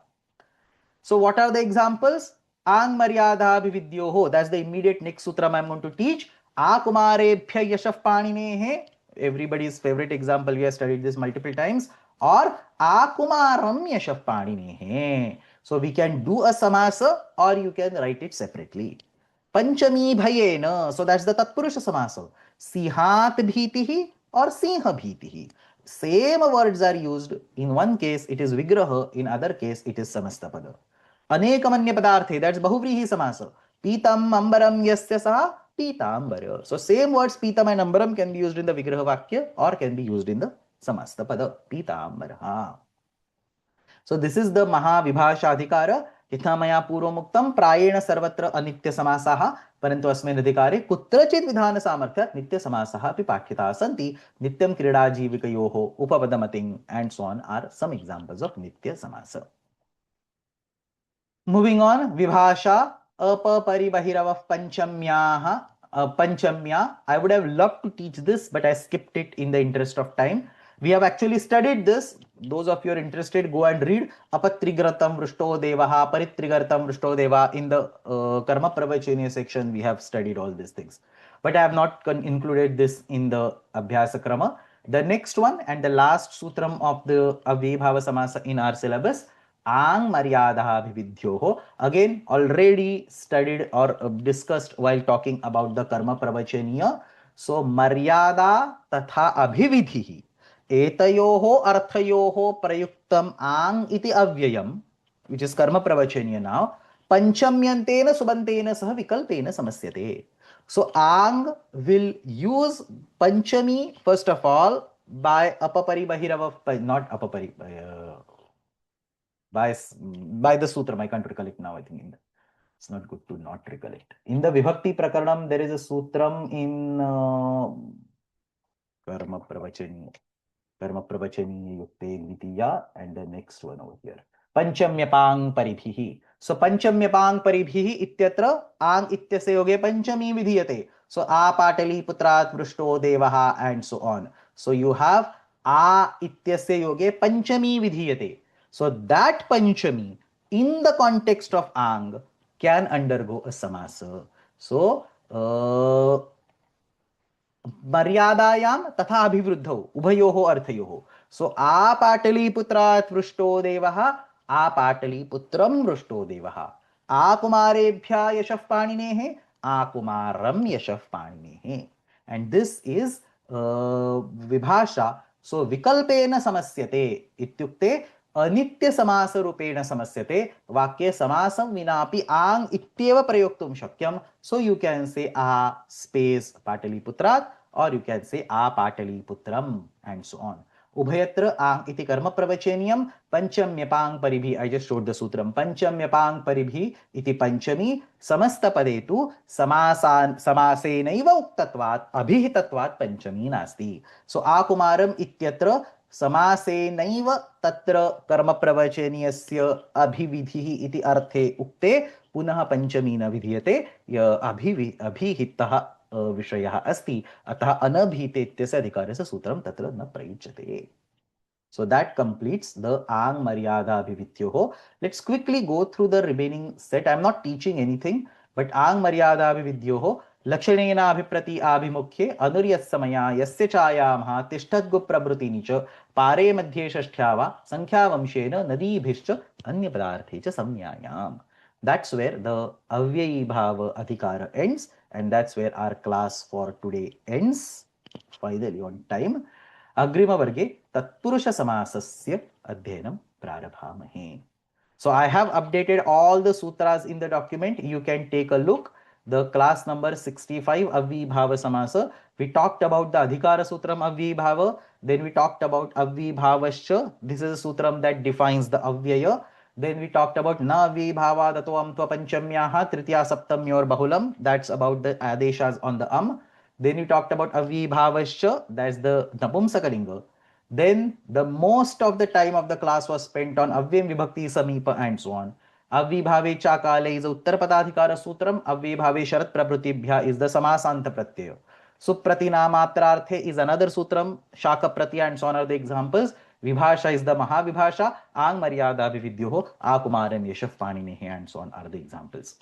So what are the examples? Ang maryadha vividyoho. That's the immediate next sutra I'm going to teach. Akumarebhya yashaf paninehe. Everybody's favorite example. We have studied this multiple times. Or akumaram yashaf paninehe. So we can do a samasa or you can write it separately. Panchami bhayena. So that's the tatpurusha samasa. Sihat bhitihi or sinha bhitihi. Same words are used. In one case it is vigraha, in other case it is samastapada. Anekamanya padarthe, that's bahuvrihi samasa. Pitam ambaram yasya saha pitambar. So same words pitam and ambaram can be used in the Vigraha Vakya or can be used in the Samasta Pada. Pitambar. So this is the Mahavibhasha Adhikara. यथा मया पूर्वमुक्तं प्रायेण सर्वत्र अनित्यसमासाः परन्तु अस्मिन् अधिकारे कुत्रचित् विधानसामर्थ्यात् नित्यसमासाः अपि पाठ्यताः सन्ति. नित्यं क्रीडाजीविकयोः उपपदमतिं and so on are some examples of नित्यसमास. Moving on, Vibhasha apaparibahiravah panchamyaha panchamya. I would have loved to teach this, but I skipped it in the interest of time. We have actually studied this. Those of you are interested, go and read apatrigratam vrishto devaha paritrigartam vrishto deva. In the karma pravachaniya section, we have studied all these things. But I have not included this in the abhyasa krama. The next one and the last sutram of the avyabhava samasa in our syllabus, Ang Maryadaha Abhividhyoho. Again, already studied or discussed while talking about the Karma Pravachaniya. So, Maryada Tatha Abhividhihi. Etayoho Arthayoho Prayuktam Ang iti Avyayam, which is Karma Pravachaniya now. Panchamyantena Subantena Saha Vikalpena Samasyate. So, Ang will use Panchami first of all by Apapari Bahirava, not Apapari. By the sutram, I can't recollect now. I think it's not good to not recollect. In the Vibhakti Prakaranam, there is a sutram in Karma Pravachani Yukte Dvitiya, and the next one over here. Panchamyapang Paribhihi. So Panchamyapang Paribhihi ityatra ang ityase yoge panchami vidhiyate. So A Patali Putrat Vrishto Devaha and so on. So you have A ityase yoge panchami vidhiyate. So that panchami in the context of ang can undergo a samasa. So Maryadayam tatha abhivruddhau ubhayoho arthayoho. So Apataliputraat vrishto devaha Apatalitram vrishto devaha. Akumarebhya yashaf paninehe Akumaram yashaf paninehe. And this is Vibhasha. So Vikalpena samasyate ityukte अनित्य समास रूपेण समस्यते वाक्ये समासं विनापि आंग इत्येव प्रयोक्तुं शक्यं. So you can say uh space पाटलिपुत्रात् और you can say uh पाटलिपुत्रम and so on. उभयत्र आंग इति कर्म प्रवचनीयं. पंचम्यपांग परिभि, आई जस्ट शोड द सूत्रम. पंचम्यपांग परिभि इति पंचमी समस्त पदे तु समासेनैव उक्तत्वात् अभिहितत्वात् पंचमी नास्ति. सो आकुमारम इत्यत्र समासेनैव तत्र कर्म प्रवचनीयस्य अभिविधिः इति अर्थे उक्ते पुनः पंचमी न विधीयते. अभिहितः विषयः अस्ति, अतः अनभिहिते इत्यस्य अधिकारस्य सूत्रं तत्र न प्रयुज्यते. So that completes the Ang Maryada Abhivityoho. Let's quickly go through the remaining set. I am not teaching anything, but Ang Maryada Abhivityoho लक्षणेन अभिप्रति आभिमुख्ये अनुर्यत्समया यस्य छायामः तिष्ठद्गुप्रभृतीनि च पारे मध्ये षष्ठ्या वा संख्यावंशेन नदीभिश्च अन्यपदार्थे च संज्ञायाम्. That's where the Avyayi Bhava Adhikara ends, and that's where our class for today ends. Finally on time. Agrima Varge Tatpurusha Samasasya Adhyanam Prarabhamahe. So I have updated all the sutras in the document. You can take a look. The class number 65, Avyayi Bhava Samasa. We talked about the Adhikara Sutram Avyayi Bhava. Then we talked about Avyayi Bhavascha. This is a sutram that defines the Avyaya. Then we talked about Na Avyayi Bhava Datoam Tva Panchamyaha Tritya Saptamyor Bahulam. That's about the Adeshas on the Then we talked about Avyayi Bhavascha. That's the Napumsakalinga. Then the most of the time of the class was spent on Avyam Vibhakti Samipa and so on. Avyayi Bhave Chakale is the Uttarapadadhikara Sutram. Avyayi Bhave Sharat Prabhutibhya is the Samasanta Pratyaya. Supratinaamatrarthe is another sutram. Shaka Pratya and so on are the examples. Vibhasha is the Mahavibhasha. Ang Maryada Abhividyoho Akumaram Yashaf Paninehe and so on are the examples.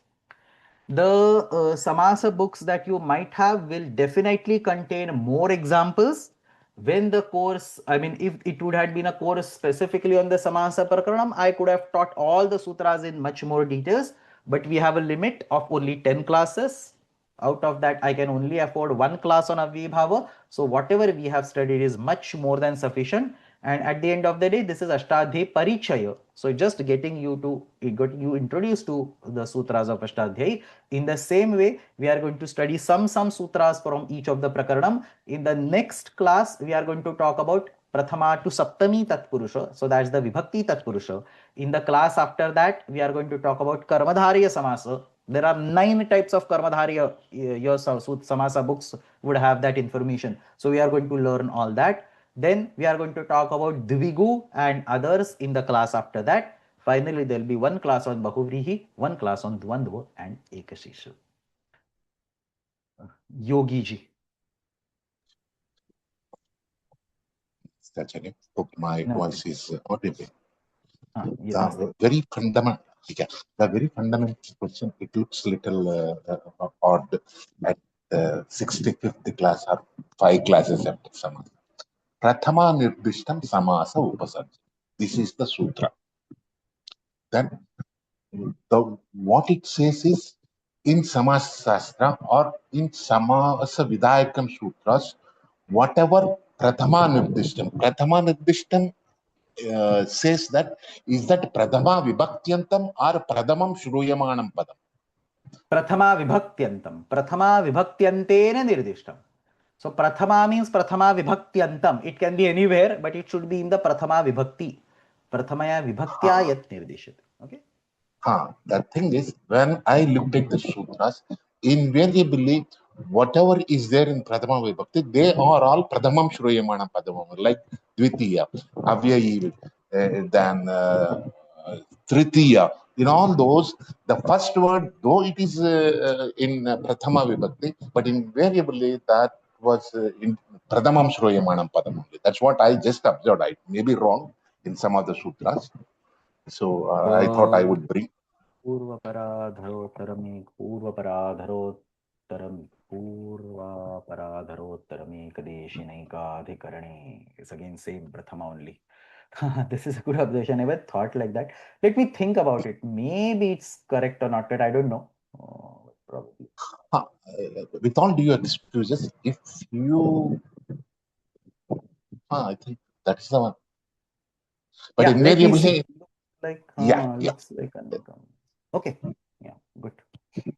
The Samasa books that you might have will definitely contain more examples. When the course, I mean, if it would have been a course specifically on the Samasa Prakaranam, I could have taught all the sutras in much more details, but we have a limit of only 10 classes. Out of that, I can only afford one class on Avyayi Bhava. So whatever we have studied is much more than sufficient. And at the end of the day, this is Ashtadhyayi Parichaya. So just getting you introduced to the sutras of Ashtadhyayi. In the same way, we are going to study some sutras from each of the Prakaranam. In the next class, we are going to talk about Prathama to Saptami Tatpurusha. So that's the Vibhakti Tatpurusha. In the class after that, we are going to talk about Karmadhariya Samasa. There are 9 types of Karmadhariya. Your Samasa books would have that information. So we are going to learn all that. Then we are going to talk about Dvigu and others in the class after that. Finally, there will be one class on Bahuvrihi, one class on Dvandva and Ekashesha. Yogi ji. Hope my voice is audible. The very fundamental question, it looks little odd at 65th class or 5 classes after Samasa. Prathama Nirdishtam Samasa Upasarja. This is the sutra. Then what it says is, in Samasa Sastra or in Samasa Vidayakam Sutras, whatever Prathama Nirdishtam says that, is that Prathama Vibhaktyantam or Pradhamam Shruyamanam Padam? Prathama Vibhaktyantena Nirdishtam. So Prathama means Prathama Vibhaktyantam. It can be anywhere, but it should be in the Prathama Vibhakti. Prathamaya Vibhaktya Yat Nirdishyate. Okay? The thing is, when I looked at the sutras, invariably, whatever is there in Prathama Vibhakti, they are all Pradhamam Shruyamana Padamam, like Dvitiya, Avyayi, then Tritiya. In all those, the first word, though it is in Prathama Vibhakti, but invariably that was in Pradhamam Shroyamanam Padam. That's what I just observed. I may be wrong in some of the sutras. So I thought I would bring. Purvaparadharottaramekadeshinaigadhikarane. It's again same Prathama only. This is a good observation. I never thought like that. Let me think about it. Maybe it's correct or not, but I don't know. Probably. With all due excuses, if you, I think that's the one. But Yeah, let me invariably, see. Looks like okay. Yeah, good.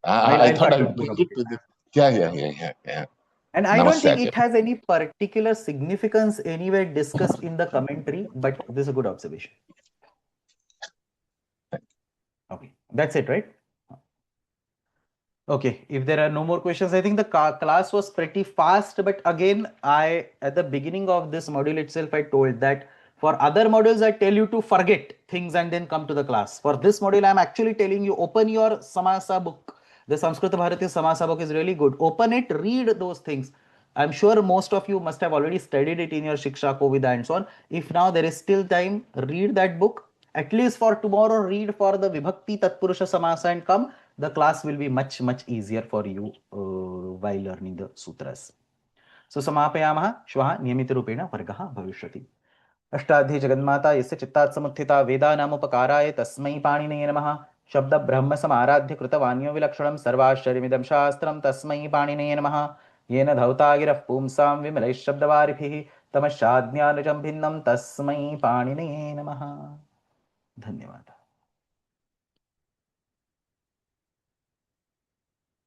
I I'll thought start I to would think bring about it to this. Yeah. And I don't Namaste, think it Acharya. has any particular significance anywhere discussed in the commentary, but this is a good observation. Okay, that's it, right? Okay, if there are no more questions, I think the class was pretty fast, but again, at the beginning of this module itself, I told that for other modules, I tell you to forget things and then come to the class. For this module, I'm actually telling you, open your Samasa book. The Samskrita Bharati Samasa book is really good. Open it, read those things. I'm sure most of you must have already studied it in your Shiksha, Kovida and so on. If now there is still time, read that book. At least for tomorrow, read for the Vibhakti Tatpurusha Samasa and come. The class will be much easier for you while learning the sutras. So समापयामः श्वः नियमितरूपेण वर्गः भविष्यति. अष्टाध्यायी जगन्माता यस्य चित्तात् समुत्थिता वेदानामुपकाराय तस्मै पाणिनये नमः. शब्द ब्रह्म समाराध्य कृतवान्यो विलक्षणं सर्वाश्चर्यमिदं शास्त्रं तस्मै पाणिनये नमः. येन धौता गिरः पुंसां विमलैः शब्दवारिभिः तमश्चाज्ञानजं भिन्नं तस्मै पाणिनये नमः. धन्यवादः.